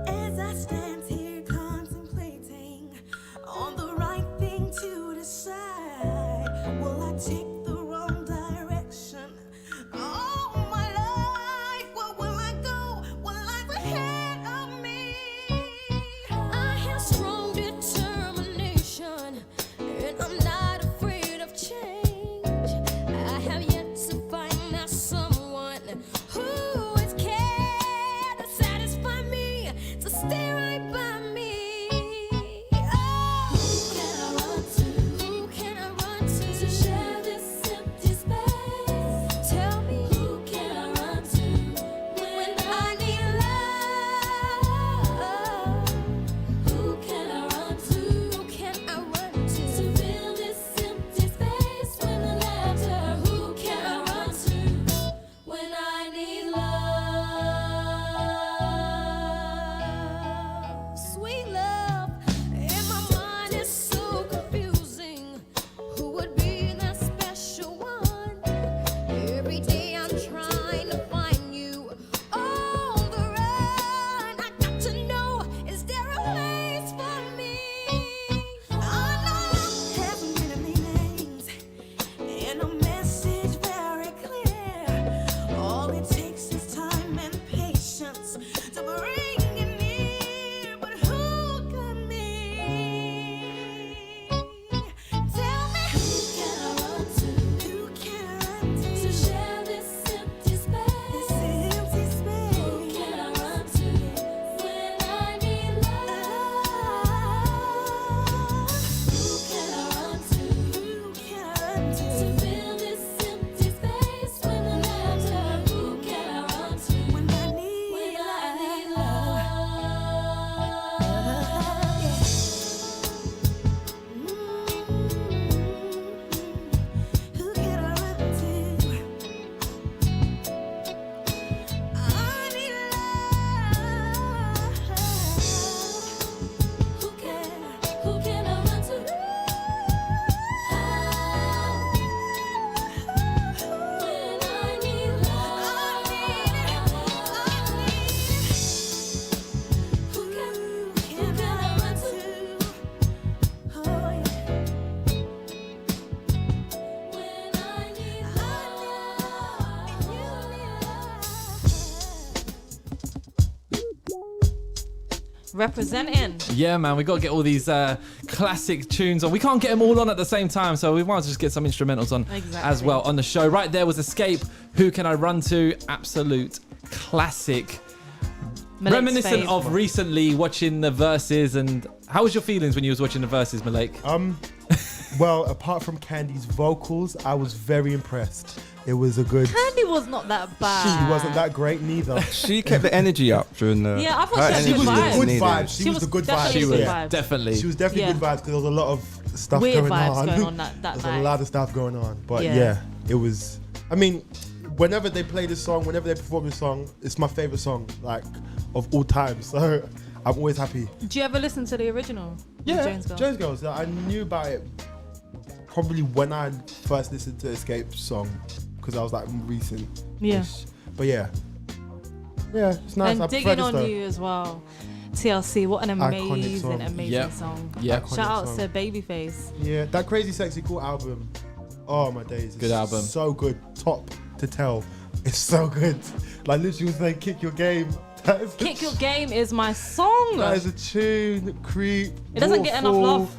As I stand here contemplating on the right thing to decide, will I take the wrong direction? All my life, where will I go? What lies ahead of me? I have strong determination, and I'm not afraid of change. I have yet to find that someone who is care to satisfy me, to stay right by me. Oh, who can I run to? Who can I run to share this empty space? Tell me, who can I run to when I need love? Who can I run to? Who can I run to fill this empty space with laughter? Who can I run to when I need love? Sweet love, in my mind is so confusing. Who would be that special one? Every day I'm trying to find you on the run. I got to know, is there a place for me? I know heaven many names and a message very clear. All it takes is time and patience to bring you near. But who got me? Tell me, who can I run to? Who can I run to share this empty space? This empty space. Who can I run to when I need love? Who can I run to? Who can I run to? Fill this empty space with laughter. Who can I run to when I need love? Who can I run to? I need love. Who can I run to? When I need love. Who can I run to? Oh yeah. When I need Representing. Yeah, man, we got to get all these classic tunes on. We can't get them all on at the same time, so we might as well just get some instrumentals on as well on the show. Right there was Escape. Who Can I Run To? Absolute classic. Malaik's Reminiscent fave. of recently watching the verses. And how was your feelings when you was watching the verses, Maleik? Well, apart from Candy's vocals, I was very impressed. It was a good. Candy was not that bad. She wasn't that great neither. She kept the energy up during the. Yeah, I thought her she She was energy the good needed. vibes. She was the good vibes. definitely good Yeah. vibes. Definitely. She was definitely Yeah. good vibes because there was a lot of stuff Weird going vibes on. going on that There's night. a lot of stuff going on. But Yeah. yeah, it was. I mean, whenever they play this song, whenever they perform this song, it's my favorite song, like, of all time. So I'm always happy. Do you ever listen to the original? Yeah, Jones Girl? Jones Girls. I knew about it probably when I first listened to Escape's song because I was like recent. Yeah. But yeah, it's nice. And I Digging prefer this on though. You as well. TLC, what an Iconic song. amazing Yep. song. Yep. Iconic Shout out song. to Babyface. Yeah, that Crazy Sexy Cool album. Oh my days. Good album. So good. Top to tell. It's so good. Like literally was saying, kick your game. That is Kick Your Game is my song. That is a tune. Creep. It doesn't get enough love.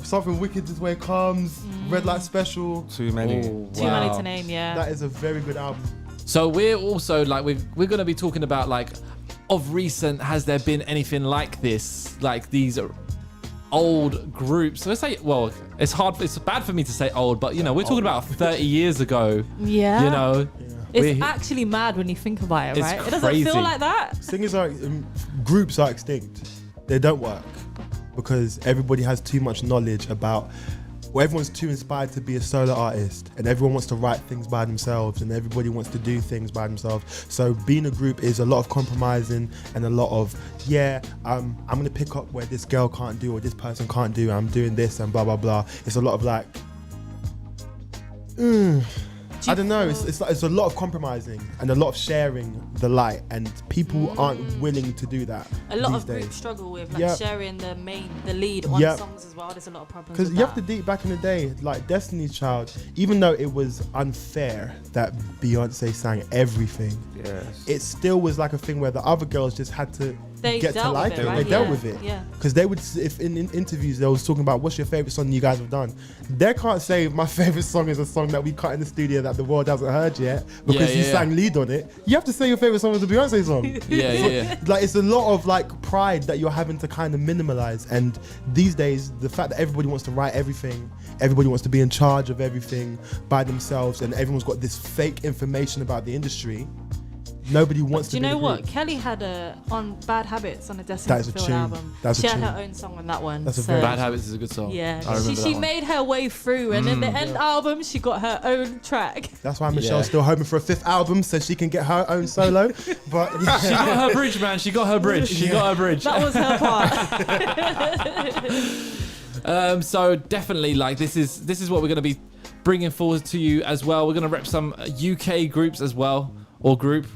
Something Wicked is where it comes. Red Light Special. Too many. Too many to name, yeah. That is a very good album. So we're also like we're going to be talking about like of recent, has there been anything like this, like these old groups? So let's say, well, it's bad for me to say old, but you know we're talking about 30 years ago. Yeah. You know, It's actually mad when you think about it, It's right? It doesn't crazy. feel like that. Singers are groups are extinct. They don't work because everybody has too much knowledge about. Well, everyone's too inspired to be a solo artist, and everyone wants to write things by themselves, and everybody wants to do things by themselves. So being a group is a lot of compromising and a lot of I'm gonna pick up where this girl can't do or this person can't do. I'm doing this and blah blah blah. It's a lot of like. I don't know. It's a lot of compromising and a lot of sharing the light, and people aren't willing to do that. A lot these of days. groups struggle with like sharing the lead on songs as well. There's a lot of problems. Because with you have that. to deep back in the day, like Destiny's Child, even though it was unfair that Beyonce sang everything, it still was like a thing where the other girls just had to get to like it. They dealt with it. Because they would, if in interviews they was talking about what's your favorite song you guys have done, they can't say my favorite song is a song that we cut in the studio that the world hasn't heard yet because you sang lead on it. You have to say your favorite song was a Beyonce song. Like it's a lot of like pride that you're having to kind of minimalize. And these days, the fact that everybody wants to write everything, everybody wants to be in charge of everything by themselves, and everyone's got this fake information about the industry. Nobody wants to. Do you be know in a group. what? Kelly had on Bad Habits on the Destiny's Child album. That's she a had tune. her own song on that one. Bad Habits is a good song. Yeah, I remember she that made her way through, and in the end album, she got her own track. That's why Michelle's still hoping for a 5th album so she can get her own solo. But she got her bridge, man. She got her bridge. She got her bridge. That was her part. So definitely, like this is what we're going to be bringing forward to you as well. We're going to rep some UK groups as well, or group.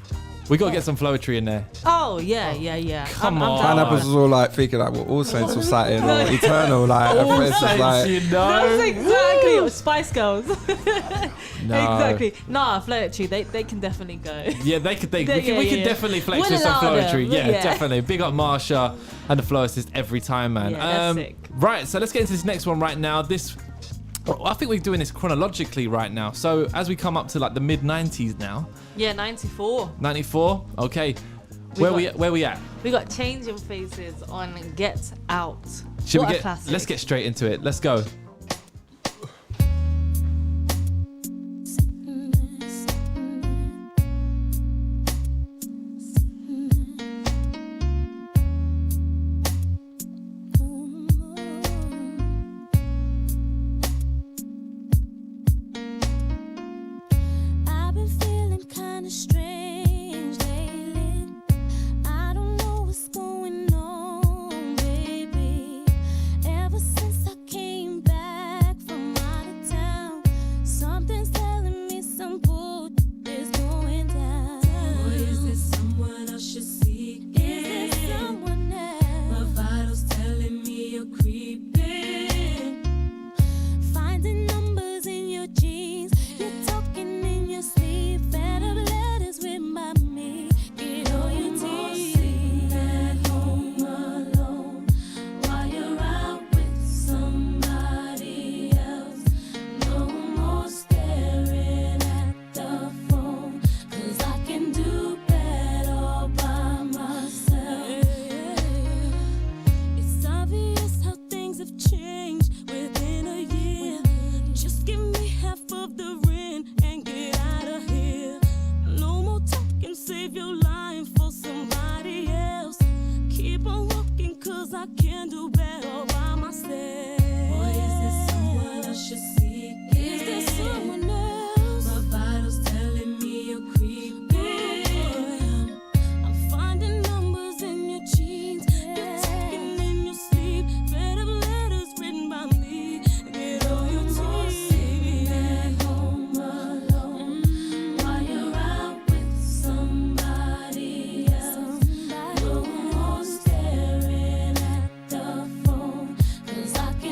We got to get some Flowetry in there. Oh yeah. Come I'm on. down. Pineapples was all like thinking like what All Saints was satin or Eternal, like All it's just Saints, like you know. That's exactly what Spice Girls. No. Exactly. Nah, Flowetry, they can definitely go. Yeah, we can definitely flex We'll with some allow them. Flowetry. Yeah, Yeah. definitely. Big up Marsha and the Flow Assist every time, man. Yeah, that's sick. Right, so let's get into this next one right now. I think we're doing this chronologically right now. So as we come up to like the mid 90s now. Yeah, 94. 94. Okay. Where we at? We got Changing Faces on Get Out. What a classic. Let's get straight into it. Let's go. I've been feeling kinda strange lately. I don't know what's going on, baby. Ever since I came back from out of town, something's telling me some good is going down. Boy, is this someone I should see? Is this someone else? My vitals telling me you're creeping. Finding numbers in your jeans, you're talking in your sleep. Better letters written by me. Get all your teeth. Sitting at home alone while you're out with somebody else. No more staring at the phone, 'cause I can do better all by myself. It's obvious how things have changed within a year. Just give me half of the rent and get out of here. No more talking, save your life for somebody else. Keep on walking, 'cause I can do better all by myself. Boy, is this someone I should see? Is there someone else? My vitals telling me you're creeping. I'm finding numbers in your jeans. You're talking in your sleep. Better letters written by me. Get all your teeth. Sitting at home alone while you're out with somebody else. No more staring at the phone, 'cause I can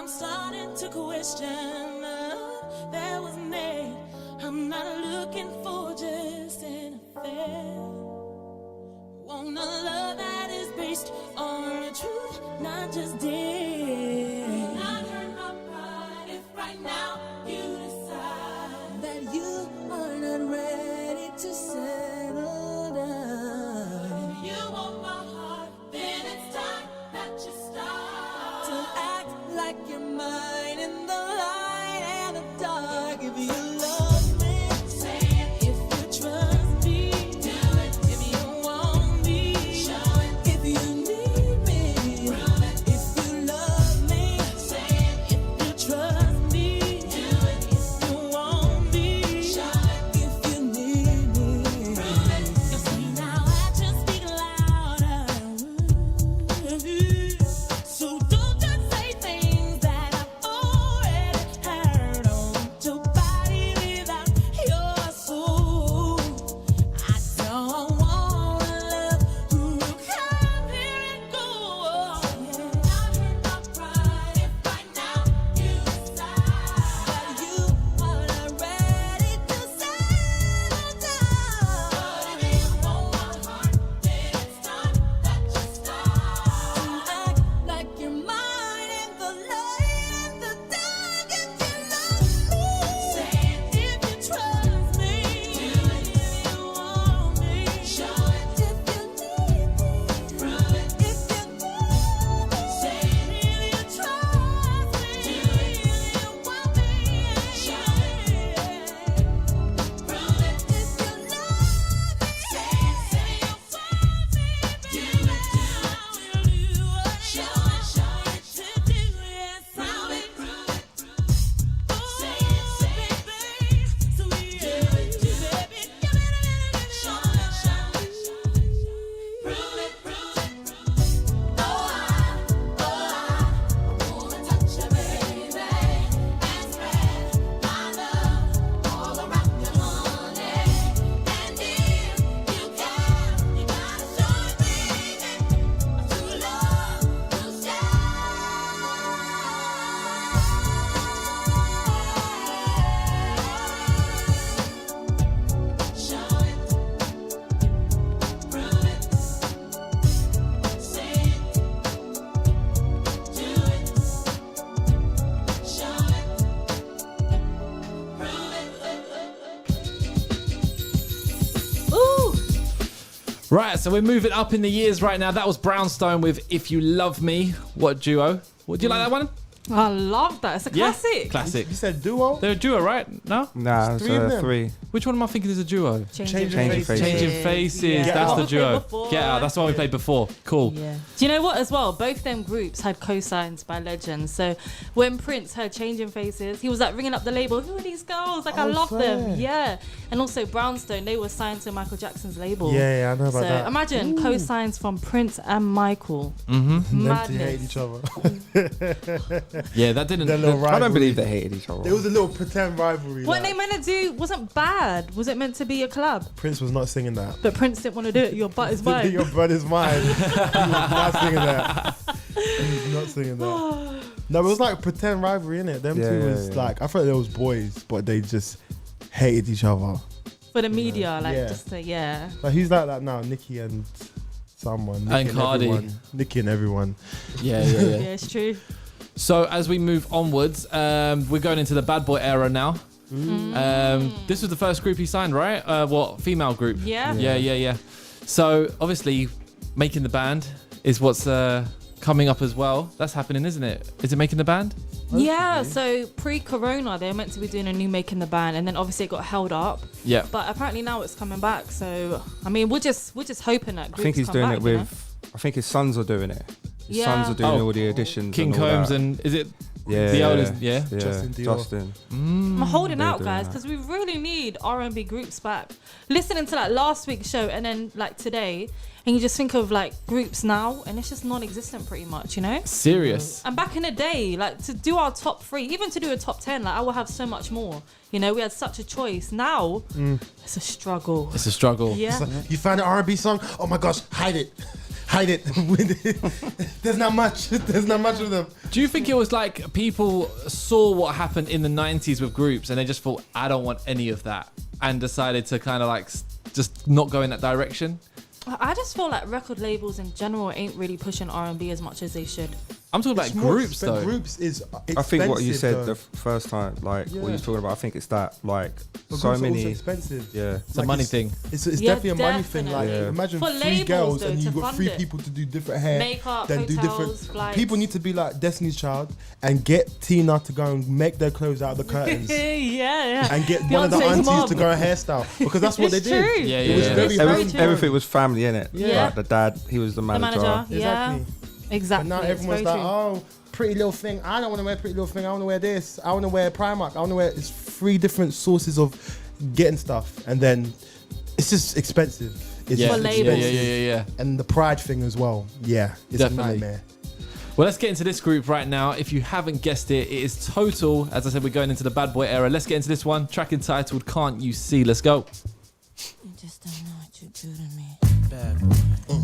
starting to question that was made. I'm not looking for just an affair. Want a love that is based on the truth, not just days. Not hurt my pride if right now you decide that you are not ready to settle down. If you want my heart, then it's time that you start to act like you're mine in the light and the dark. If you love me, say it. If you trust me, do it. If you want me, show it. If you need me, prove it. If you love me, say it. If you trust me, do it. If you want me, show it. If you need me, prove it. You see now actions speak louder. So don't just say things that I've already heard. Don't body without your soul. I don't wanna love who come here and go. Not hurt my pride if right now you decide that you are not ready to settle down. But if you want my heart, then it's time that you start to act like you're mine in the light and the dark. If you love me, say it. If you trust me, do it. If you want me, show it. If you need me, prove it. If you need me, say it. If you trust me, do it. If you want me, show it. Prove it. If you love me, say it. Say you want me, do it. Show it. To do it. Prove it. Say it. Baby. So do it. Baby. Show it. Prove it. Oh, I wanna touch you, baby, and spread my love all around you, honey. And if you can, you gotta show it, baby. True love will show it, prove it, say it, do it, show it, prove it. Ooh. Right, so we're moving up in the years right now. That was Brownstone with If You Love Me. What duo? What do you like that one? I love that. It's a classic. Classic. You said duo? They're a duo, right? No? Nah, it's Three of them. 3. Which one am I thinking is a duo? Changing Faces. Changing Faces. Yeah. That's What the we played duo. before, Get Out. That's the one we played before. Cool. Yeah. Do you know what as well? Both them groups had co-signs by legends. So when Prince heard Changing Faces, he was like ringing up the label. Who are these girls? Like I love them. Yeah. And also Brownstone, they were signed to Michael Jackson's label. Yeah, I know about so that. imagine co-signs from Prince and Michael. Mm-hmm. Them two hate each other. Yeah, that didn't. Their little I don't believe rivalry. they hated each other. It was a little pretend rivalry. What like. they meant to do wasn't bad. Was it meant to be a collab? Prince was not singing that. But Prince didn't want to do it. Your butt is mine. Your brother's mine. He was not singing that. He was not singing that. No, it was like pretend rivalry, innit? Them two was like, I thought they was boys, but they just hated each other. For the media, like Yeah. just to, yeah. Like who's like that now? Nicki and someone. Nicki And Cardi. everyone. Nicki and everyone. Yeah. Yeah, it's true. So as we move onwards, we're going into the bad boy era now. This was the first group he signed, right? Female group? Yeah. Yeah. So obviously, making the band is what's coming up as well. That's happening, isn't it? Is it making the band? Yeah, so pre-corona, they were meant to be doing a new Making the Band, and then obviously it got held up. Yeah. But apparently now it's coming back. So I mean, we're just hoping that. I think he's doing it with. I think his sons are doing it. His sons are doing all the additions. King and all Combs that. and is it? Yeah, the oldest, Justin. I'm holding They're out, doing guys, that. because we really need R&B groups back. Listening to like last week's show and then like today, and you just think of like groups now, and it's just non-existent pretty much, you know. Serious. And back in the day, like to do our top 3, even to do a top 10, like I will have so much more. You know, we had such a choice. Now it's a struggle. It's a struggle. Yeah. So, you found an R&B song? Oh my gosh, hide it. hide it. There's not much. There's not much of them. Do you think it was like people saw what happened in the 90s with groups and they just thought, I don't want any of that, and decided to kind of like just not go in that direction? I just feel like record labels in general ain't really pushing R&B as much as they should. I'm talking about groups though. Groups is expensive. I think what you said though. the first time, like what Yeah. you were talking about, I think it's that like But so groups are many. also expensive. Yeah, It's a money thing. It's Yeah, definitely a money thing. Like definitely. imagine For 3 labels, girls though, and to you've got fund 3 it. people to do different hair, Makeup, then do hotels, different. flights. People need to be like Destiny's Child and get Tina to go and make their clothes out of the curtains. yeah. And get one of the Beyonce's aunties mom. to go and hairstyle because that's what they It's did. true. Yeah, It was yeah. very, It's very very true. true. Everything was family, innit? Yeah. Like the dad, he was the The manager. manager, yeah. Exactly. Exactly. But now it's everyone's very like, true. oh, Pretty Little Thing. I don't want to wear Pretty Little Thing. I want to wear this. I want to wear Primark. I want to wear. It's 3 different sources of getting stuff, and then it's just expensive. It's Yeah. just For expensive. labels. Yeah. And the pride thing as well. Yeah, it's Definitely. a nightmare. Well, let's get into this group right now. If you haven't guessed it, it is Total. As I said, we're going into the bad boy era. Let's get into this one. Track entitled Can't You See? Let's go. You just don't know what you do to me. Bad boy.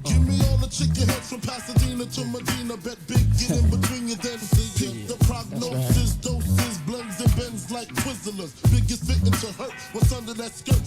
Give me all the chicken heads from Pasadena to Medina. Bet big, get in between you, then see the prognosis, doses, blends and bends like Twizzlers. Biggest fitting to hurt what's under that skirt.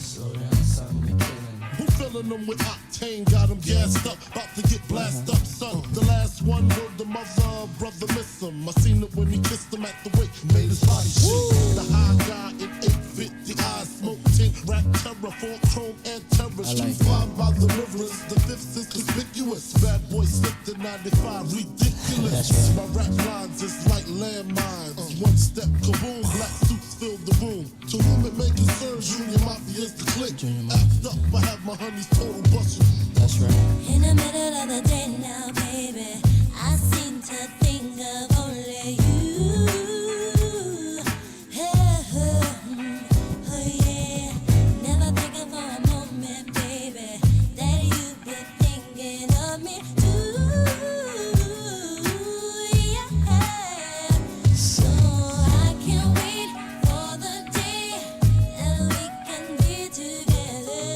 Who filling them with octane? Got them gassed up, about to get blasted up, son. The last one word the mother, brother miss him. I seen it when he kissed him at the wake, made his body shake. The high guy in 850 eyes, smoke tint, rap terror, for chrome and terror. Street five by the rivers, the 5th is conspicuous. Bad boy slipped in 95, ridiculous. My rap lines is like landmines. One step, kaboom, black suits fill the room. To whom it may concern, Junior Mafia is the click. Act up, I have my honey's total busted. That's right. In the middle of the day now, baby, I seem to think of only you. Oh, yeah. Never thinking for a moment, baby, that you've been thinking of me too. Yeah. So I can't wait for the day that we can be together.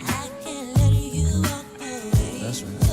I can't let you walk away. That's right.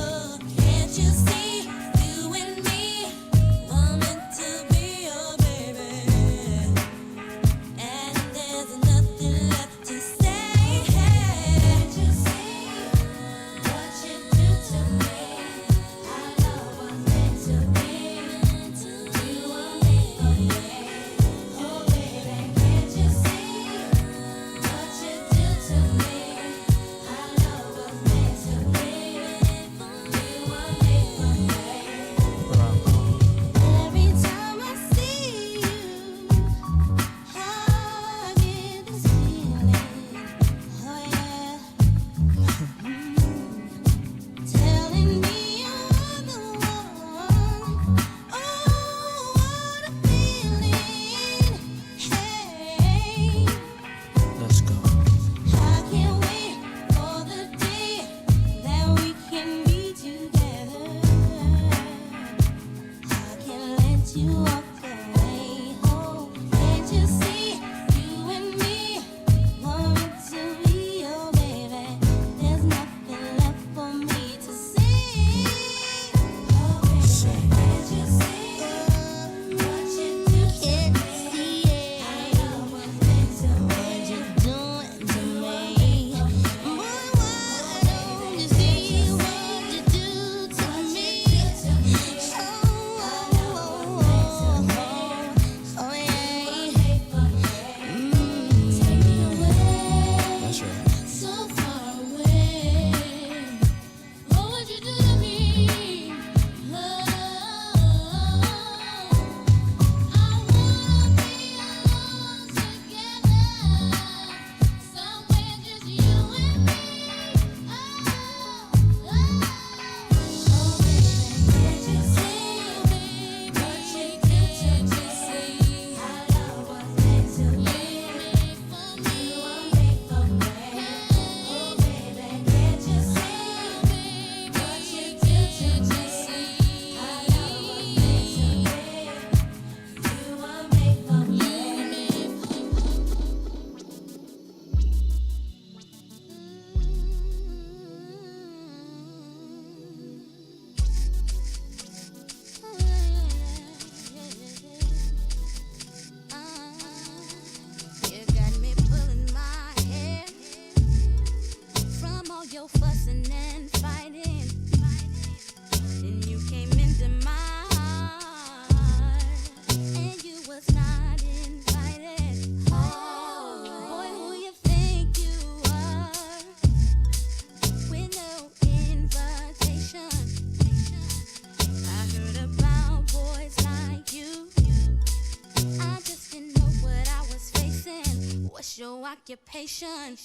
occupation.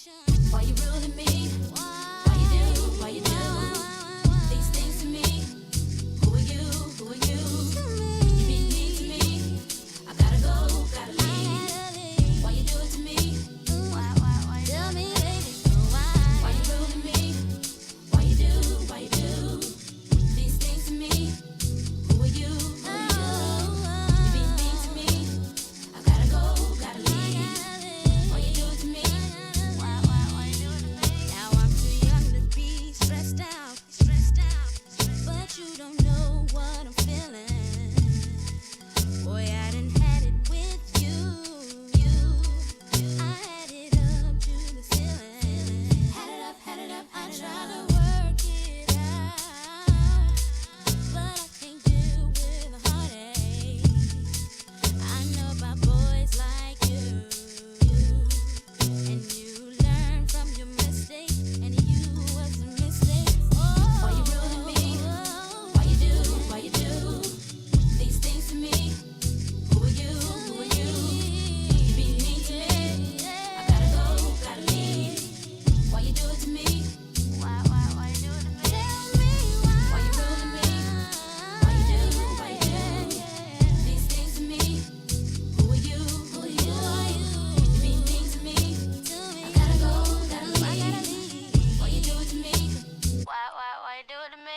Why you ruling me? Why you do these things to me? Who are you? You being mean to me. I gotta go, gotta leave. Why you do it to me? Why tell me, baby? Why you ruling me? Why you do these things to me? Who are you? You being mean to me. I gotta go, gotta leave. Why you do it to me? Why you do it to me? Now I'm too young to be stressed out, but you don't know what I'm feeling. Boy, I done had it with you. I had it up to the ceiling. Had it up, I try to work it out, but I can't deal with a heartache. I know about boys like you, and you learn from your mistake, and you was a mistake. Why you ruling me? Why you do these things to me? Who are you? You being mean to me. I gotta go, gotta leave. Why you do it to me? Why you do it to me? Tell me why you ruling me? Why you do these things to me? Who are you? You being mean to me. I gotta go, gotta leave. Why you do it to me? Why you do it to me?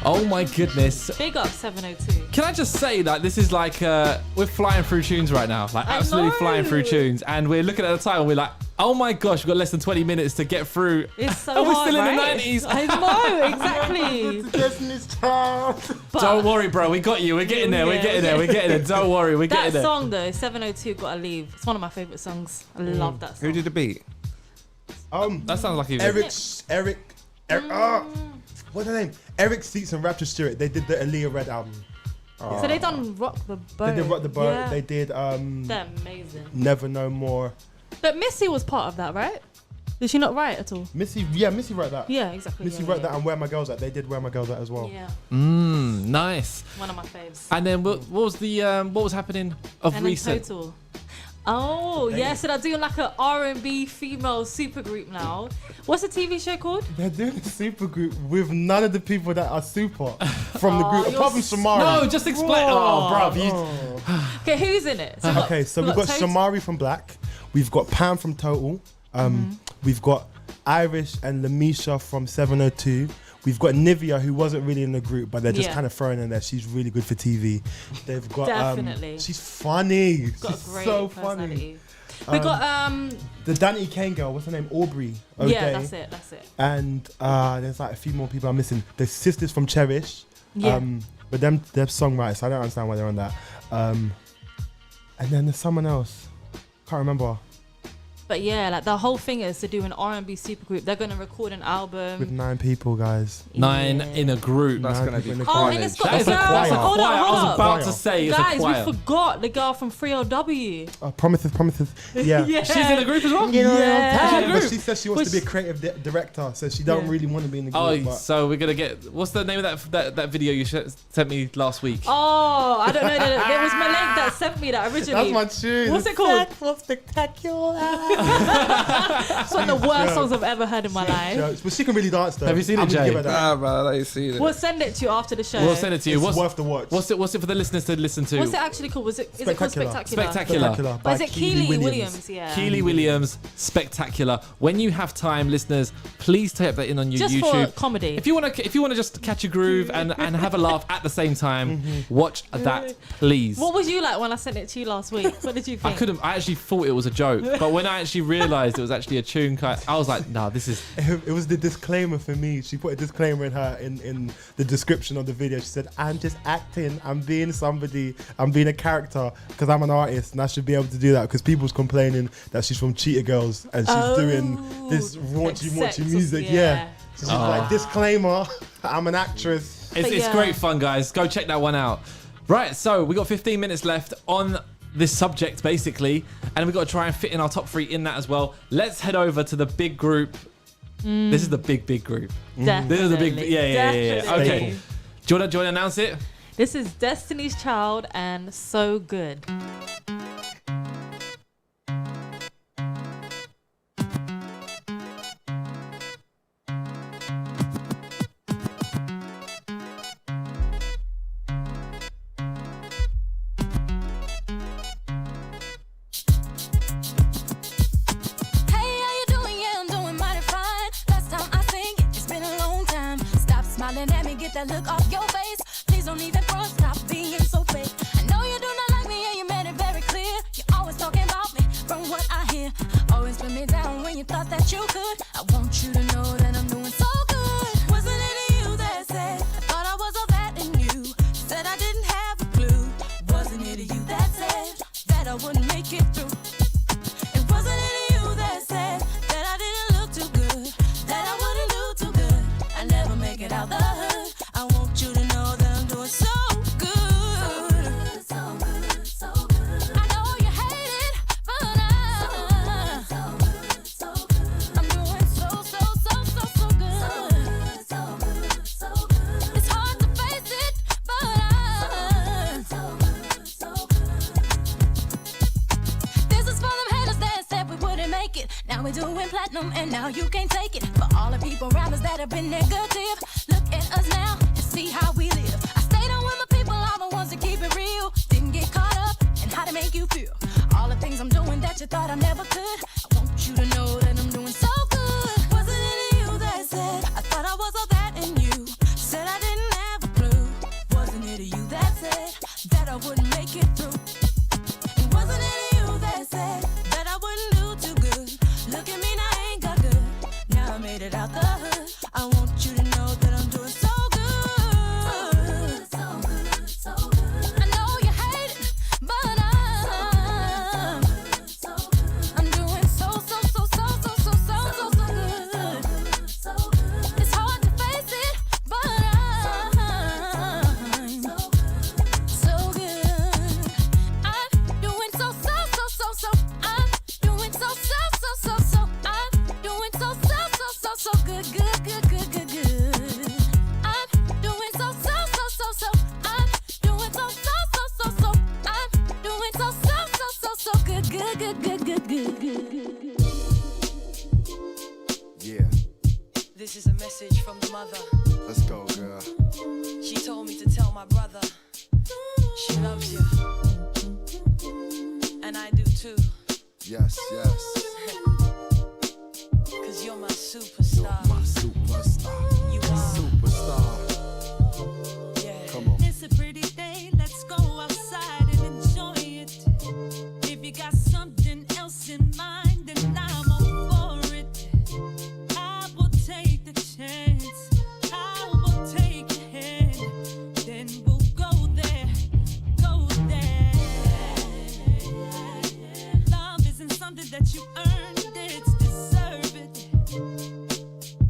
Oh my goodness. Big up 702. Can I just say that this is like we're flying through tunes right now, like I absolutely know. flying through tunes, and we're looking at the time and we're like, oh my gosh, we've got less than 20 minutes to get through. It's so and we're hard, still right? in the 90s. I know, exactly. Destiny's Child. Don't worry, bro. We got you. We're getting there. We're getting there. Don't worry. We're getting That there. song though, 702 Gotta Leave. It's one of my favourite songs. I love that song. Who did the beat? That sounds like Eric. What's her name? Eric Seats and Rapture Stewart. They did the Aaliyah Red album. So they done Rock the Boat. They did Rock the Boat. Yeah. They did They're amazing. Never No More. But Missy was part of that, right? Did she not write at all? Missy wrote that. Yeah, exactly. Missy wrote that and Where My Girls At. They did Where My Girls At as well. Yeah. Nice. One of my faves. And then what was the what was happening of And recent? Total. Oh, yeah, so they're doing like an R&B female supergroup now. What's the TV show called? They're doing a super group with none of the people that are super from the group, you're apart from Shamari. No, just explain. Oh, bruv. Okay, who's in it? So Okay, so we've got Total- Shamari from Black. We've got Pam from Total. We've got Irish and Lamisha from 702. We've got Nivea, who wasn't really in the group, but they're just kind of throwing in there. She's really good for TV. They've got Definitely. she's funny. Got She's a great so personality. funny. We got the Danny Kane girl. What's her name? Aubrey. Yeah, that's it. And there's like a few more people I'm missing. The sisters from Cherish. Yeah. But they're songwriters, so I don't understand why they're on that. And then there's someone else. Can't remember. But yeah, like the whole thing is to do an R&B supergroup. They're gonna record an album. With 9 people, guys. 9 in a group. That's gonna be Oh, and it's got That is the a girl. choir. Hold on, I was about to say it's a Guys, choir. we forgot the girl from 3LW. Promises. Yeah. Yeah. She's in the group as well? Yeah. But she says she wants to be a creative director, so she don't really want to be in the group. Oh, but so we're gonna get. What's the name of that video you sent me last week? Oh, I don't know. It was Maleik that sent me that originally. That's my tune. What's it called? Spectacular. It's one of the worst songs I've ever heard in my life. Jokes. But she can really dance though. Have you seen it, I'm gonna Jay? give her that. Nah, bro, I ain't seen it. We'll send it to you after the show. We'll send it to you. It's worth the watch. What's it for the listeners to listen to? What's it actually called? Is it called Spectacular? Spectacular. But is it Keely Williams? Yeah. Keely Williams, Spectacular. When you have time, listeners, please type that in on your Just YouTube. for comedy. If you want to just catch a groove and have a laugh at the same time, watch that, please. What was you like when I sent it to you last week? What did you think? I actually thought it was a joke, but when I actually realised it was actually a tune, I was like, nah, this is. It was the disclaimer for me. She put a disclaimer in the description of the video. She said, "I'm just acting. I'm being somebody. I'm being a character because I'm an artist, and I should be able to do that." Because people's complaining that she's from Cheetah Girls and she's doing this raunchy music. Yeah. So she's like, disclaimer. I'm an actress. It's great fun, guys. Go check that one out. Right, so we got 15 minutes left on this subject, basically, and we've got to try and fit in our top 3 in that as well. Let's head over to the big group. This is the big group. Definitely. This is the big. Yeah. Okay. Do you want to announce it? This is Destiny's Child and So Good. smiling at me, get that look off your face. Please don't even front, stop being so fake. I know you do not like me and you made it very clear. You're always talking about me from what I hear. Always put me down when you thought that you could. I want you to know that I'm doing so good. Wasn't it you that said, I thought I was all that in you? Said I didn't have a clue. Wasn't it you that said that I wouldn't make it through? It wasn't it you that said that I didn't look too good, that I wouldn't do too good. I never make it out the hood. I want you to know that I'm doing so good. So good, so good. I know you hate it, but I'm doing so good. So good. It's hard to face it, but I'm so good. This is for them haters that said we wouldn't make it. Now we're doing platinum and now you can't take it. For all the people around us that have been negative, look at us now and see how we live. I stayed on with my people, all the ones that keep it real. Didn't get caught up in how to make you feel. All the things I'm doing that you thought I never could. I want you to know that I'm doing so good. Wasn't it you that said, I thought I was all that in you? Said I didn't have a clue. Wasn't it you that said that I wouldn't make it through? And wasn't it you that said that I wouldn't do too good? Look at me now, I ain't got good. Now I made it out the hood. I want you to know that I'm doing so good. So good, so good. I know you hate it, but I'm doing so good. It's hard to face it, but I'm so good. I'm doing so I'm doing so I'm doing so good. I'm doing so I'm doing so good. Yeah, This is a message from the mother. let's go, girl. She told me to tell my brother she loves you. And I do too. Yes, yes. Cause you're my superstar. My superstar. You are. Superstar. Come on. It's a pretty day, let's go outside and enjoy it. If you got something else in mind, then I'm all for it. I will take the chance, I will take your hand, then we'll go there. Love isn't something that you earn, it's deserve it.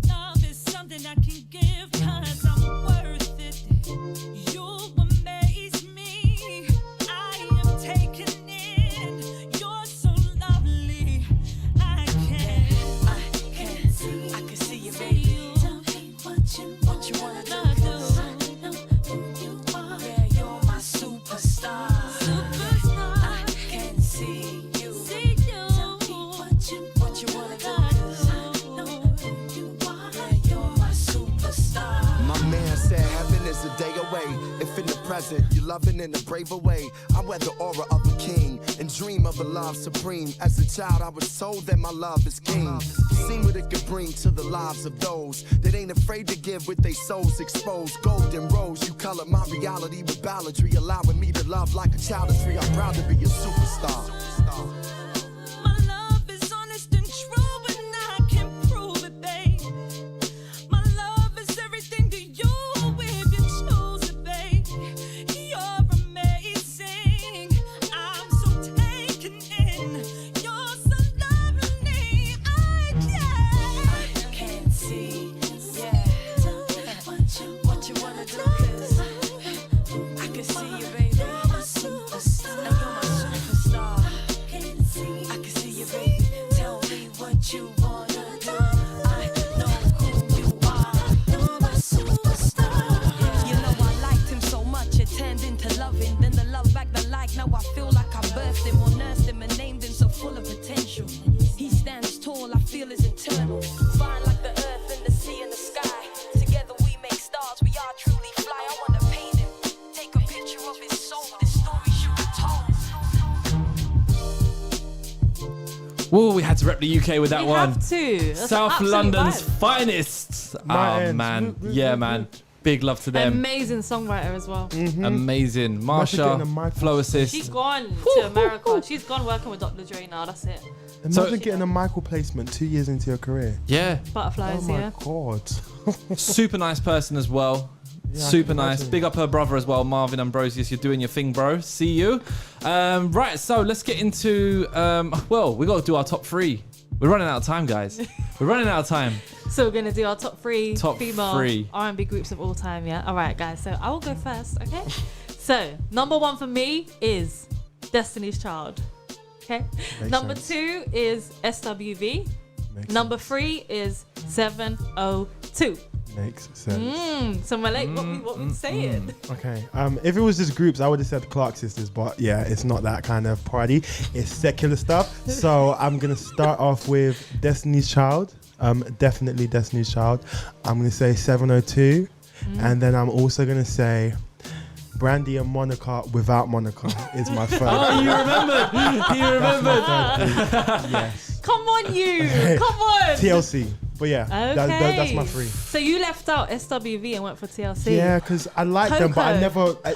Love is something I can give 'cause I'm worth it. You amaze me, I am taken in. You're so lovely, I can see you, baby. Tell me what you wanna do. I know who you are. Yeah, you're my superstar. I can see you. Tell me what you wanna do. I know who you are. Yeah, you're my superstar. My man said heaven is a day away. If in the present you're loving in a braver way, I wear the aura of a king and dream of a love supreme. As a child, I was told that my love is king. Seen what it could bring to the lives of those that ain't afraid to give with their souls exposed. Golden rose, you colored my reality with balladry, allowing me to love like a child is free. I'm proud to be a superstar. My love is honest and true, but I can prove it, babe. My love is everything to you if you choose it, babe. You're amazing. I'm so taken in. You're so lovely. I can see. Yeah. What you wanna do? 'Cause I can see you, baby. You're my superstar. Now you're my superstar. I can see you, baby. Tell me what you wanna do. I know who you are. You're my superstar. You know I liked him so much it turned into loving. Then the love back the like. Now I feel like I birthed him or nursed him and named him, so full of potential. He stands tall, I feel is eternal. Fine like the earth and the sea and the sky. Together we make stars, we are truly fly. I wanna paint him, take a picture of his soul. This story should be told. Whoa, we had to rep the UK with that We one. have to. That's South absolute London's vibe. finest. My Oh, ends. man. Yeah, man. Big love to them. Amazing songwriter as well. Amazing. getting a Marsha, mic- flow assist. She's gone to America. She's gone working with Dr. Dre now. That's it. Imagine getting a Michael placement 2 years into your career. Yeah. Butterflies, Oh my yeah. God. Super nice person as well. Yeah, I Super can nice. imagine. Big up her brother as well, Marvin Ambrosius. You're doing your thing, bro. See you. Right, so let's get into, well, we got to do our top 3. We're running out of time, guys. We're running out of time. So we're going to do our top 3 Top female 3. R&B groups of all time, yeah? All right, guys. So I will go first, okay? So number 1 for me is Destiny's Child. Okay. Number 2 is SWV. Number 3 is 702. Makes sense. So Maleik, what we saying? Okay. If it was just groups, I would have said Clark Sisters, but yeah, it's not that kind of party. It's secular stuff. So I'm gonna start off with Destiny's Child. Definitely Destiny's Child. I'm gonna say 702, and then I'm also gonna say Brandy and Monica without Monica is my third. Oh, you remembered. You remembered. Yes. Come on, you. Come on. TLC. But yeah, Okay. that's my 3. So you left out SWV and went for TLC. Yeah, because I liked them, but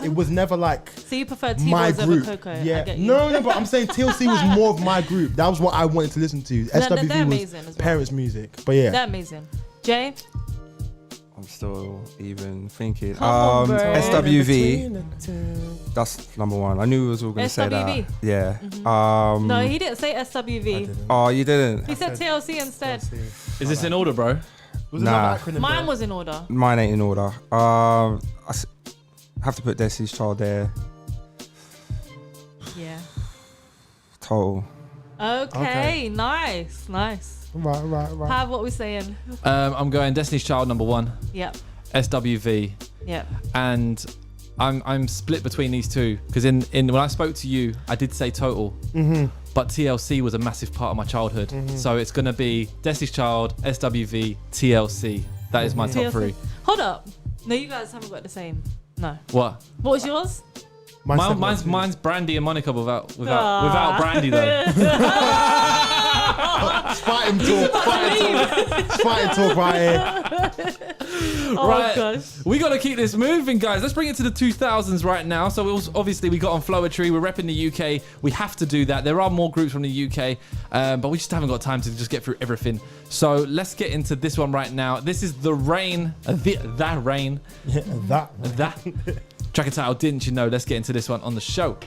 it was never like So you prefer my T-Boys over group. Coco. I Yeah, get you. no, but I'm saying TLC was more of my group. That was what I wanted to listen to. They're SWV amazing as was well. parents' music. But yeah, They're amazing. Jay? I'm still even thinking. Come on, bro. SWV. That's number 1. I knew we was all gonna say that. SWV? Yeah. No, he didn't say SWV. Oh, you didn't. He said TLC instead. Is this in order, bro? Nah. Mine was in order. Mine ain't in order. Have to put Destiny's Child there. Yeah. Total. Okay. Nice. Right. Have what we saying. I'm going Destiny's Child number 1. Yep. SWV. Yep. And I'm split between these two because in when I spoke to you, I did say Total, but TLC was a massive part of my childhood. So it's gonna be Destiny's Child, SWV, TLC. That is my top TLC. 3. Hold up. No, you guys haven't got the same. No. What? What was yours? Mine's Brandy and Monica without Brandy though. Fighting talk right here. Oh right, gosh. we got to keep this moving, guys. Let's bring it to the 2000s right now. So obviously we got on Floetry. We're repping the UK. We have to do that. There are more groups from the UK, but we just haven't got time to just get through everything. So let's get into this one right now. This is The Rain. That Rain. Yeah, that. Track title, Didn't You Know? Let's get into this one on the show.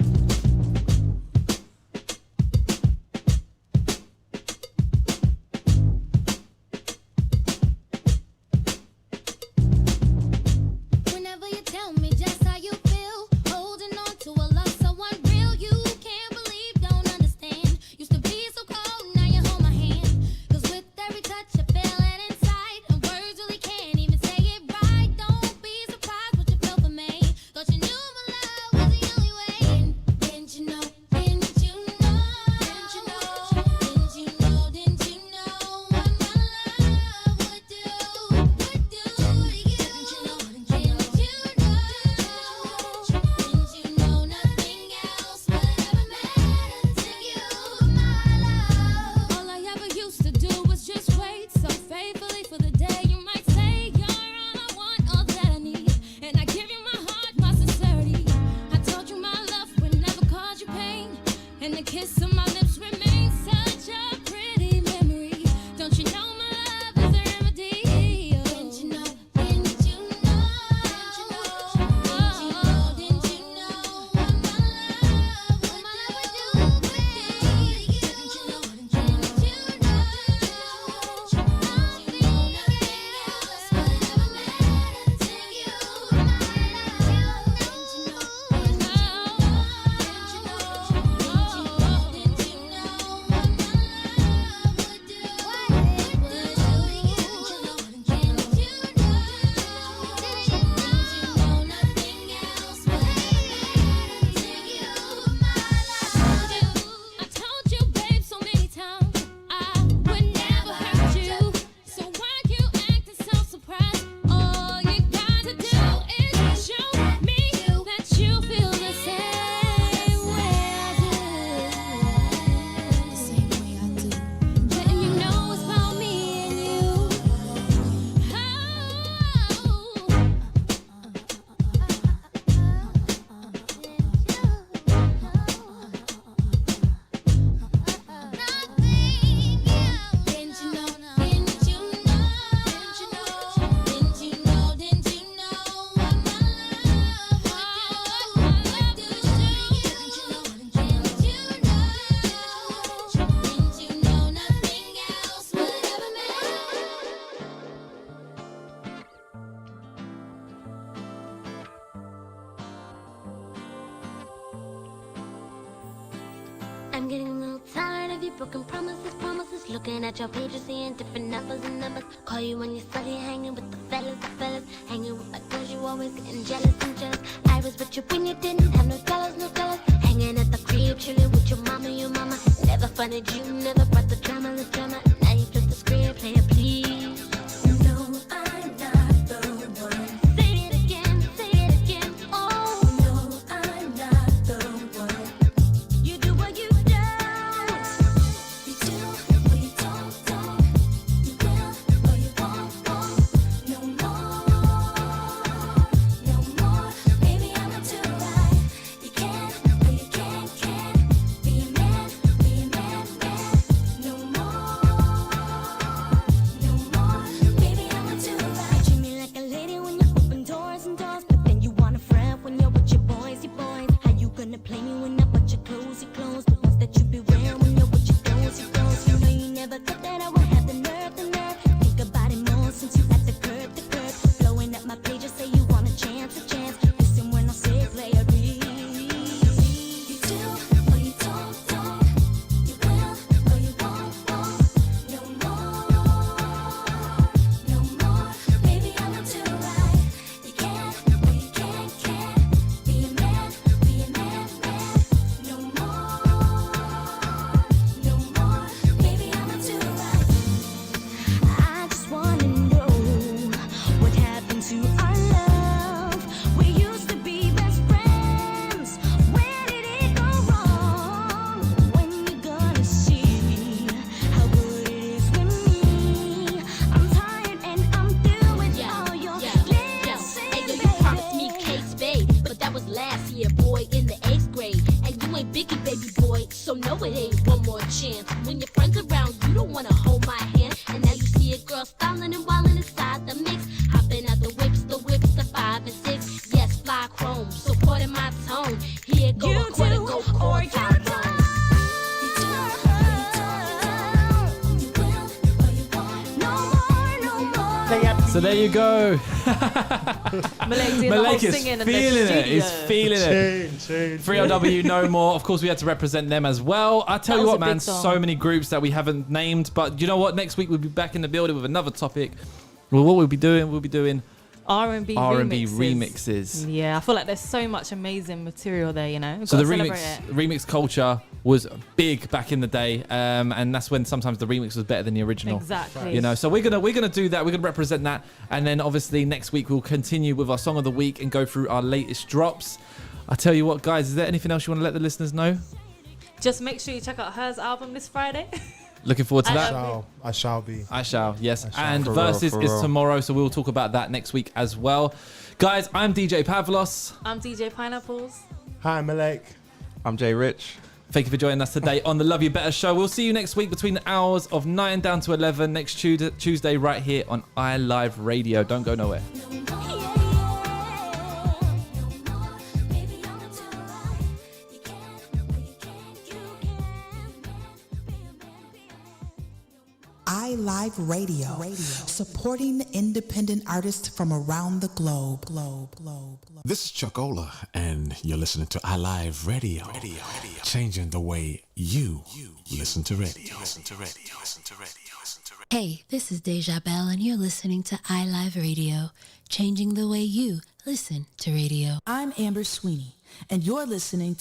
Whenever you tell me just how you feel, holding on to a love so unreal, you can't believe, don't understand. Used to be so cold, now you hold my hand. 'Cause with every touch I feel it inside, and words really can't even say it right. Don't be surprised what you feel for me. Thought you knew my love was the only way. I'm getting a little tired of your broken promises. Looking at your pages, seeing different numbers and numbers. Call you when you're study, hanging with the fellas. Hanging with my girls, you always getting jealous and jealous. I was with you when you didn't have no dollars. Hanging at the crib, chilling with your mama. Never funded you, never brought the drama. Now you flip the script, play it please. No, I'm not the one. Say it again. Oh, no, I'm not the one. You do what you don't. You do what you don't. You will or you won't. No more. Baby, I'm not too right. You can or you can't. Be a man. No more. Baby, I'm not too right. You treat me like a lady when you open doors, but then you want a friend when you're with your boys. How you gonna play me when I put your clothes? The ones that you be wearing when you're with your girls. You know you never thought that I would have the nerve. Think about it more since you at the curb. Blowing up my pages, say you want a chance. Listen when I say play a beat. You do or you don't. You will or you won't. No more. Baby, I'm not too right. You can or you can't. Be a man. No more. Baby, I'm not too right. I just wanna know what happened to our love. We used to be best friends. Where did it go wrong? When you gonna see how good it is with me? I'm tired and I'm through with all your listen, Hey, yo, you promised me cakes, babe, but that was last year, boy, in the 8th grade. And you ain't Biggie, baby boy, so no, it ain't one more chance. When your friends around, you don't wanna hold my hand. And now you see a girl styling and wilding inside the mix, hopping out the whips, the 5 and 6. Yes, fly chrome, supporting my tone. Here go You a quarter, do go or core you time don't. bone. No more. So there you go. Maleik doing the whole Maleik is singing in the feeling it. studio. He's feeling it. 3LW No More. Of course, we had to represent them as well. I tell That you was what, a man, big song. so many groups that we haven't named. But you know what? Next week we'll be back in the building with another topic. Well, what we'll be doing R&B remixes. Yeah, I feel like there's so much amazing material there, you know. We've So the got to celebrate remix culture was big back in the day, and that's when sometimes the remix was better than the original. Exactly. You know, so we're gonna do that. We're gonna represent that, and then obviously next week we'll continue with our song of the week and go through our latest drops. I tell you what, guys, is there anything else you want to let the listeners know? Just make sure you check out Her's album this Friday. Looking forward to that. I shall be. I shall, yes. I shall. And For real, Versus for is real. tomorrow, so we'll talk about that next week as well. Guys, I'm DJ Pavlos. I'm DJ Pineapples. Hi, Maleik. I'm Jay Rich. Thank you for joining us today on the Love You Better Show. We'll see you next week between the hours of 9 down to 11 next Tuesday right here on iLive Radio. Don't go nowhere. iLive Radio, supporting independent artists from around the globe. This is Chuck Ola, and you're listening to iLive Radio, changing the way you listen to radio. Hey, this is Deja Bell, and you're listening to iLive Radio, changing the way you listen to radio. I'm Amber Sweeney, and you're listening to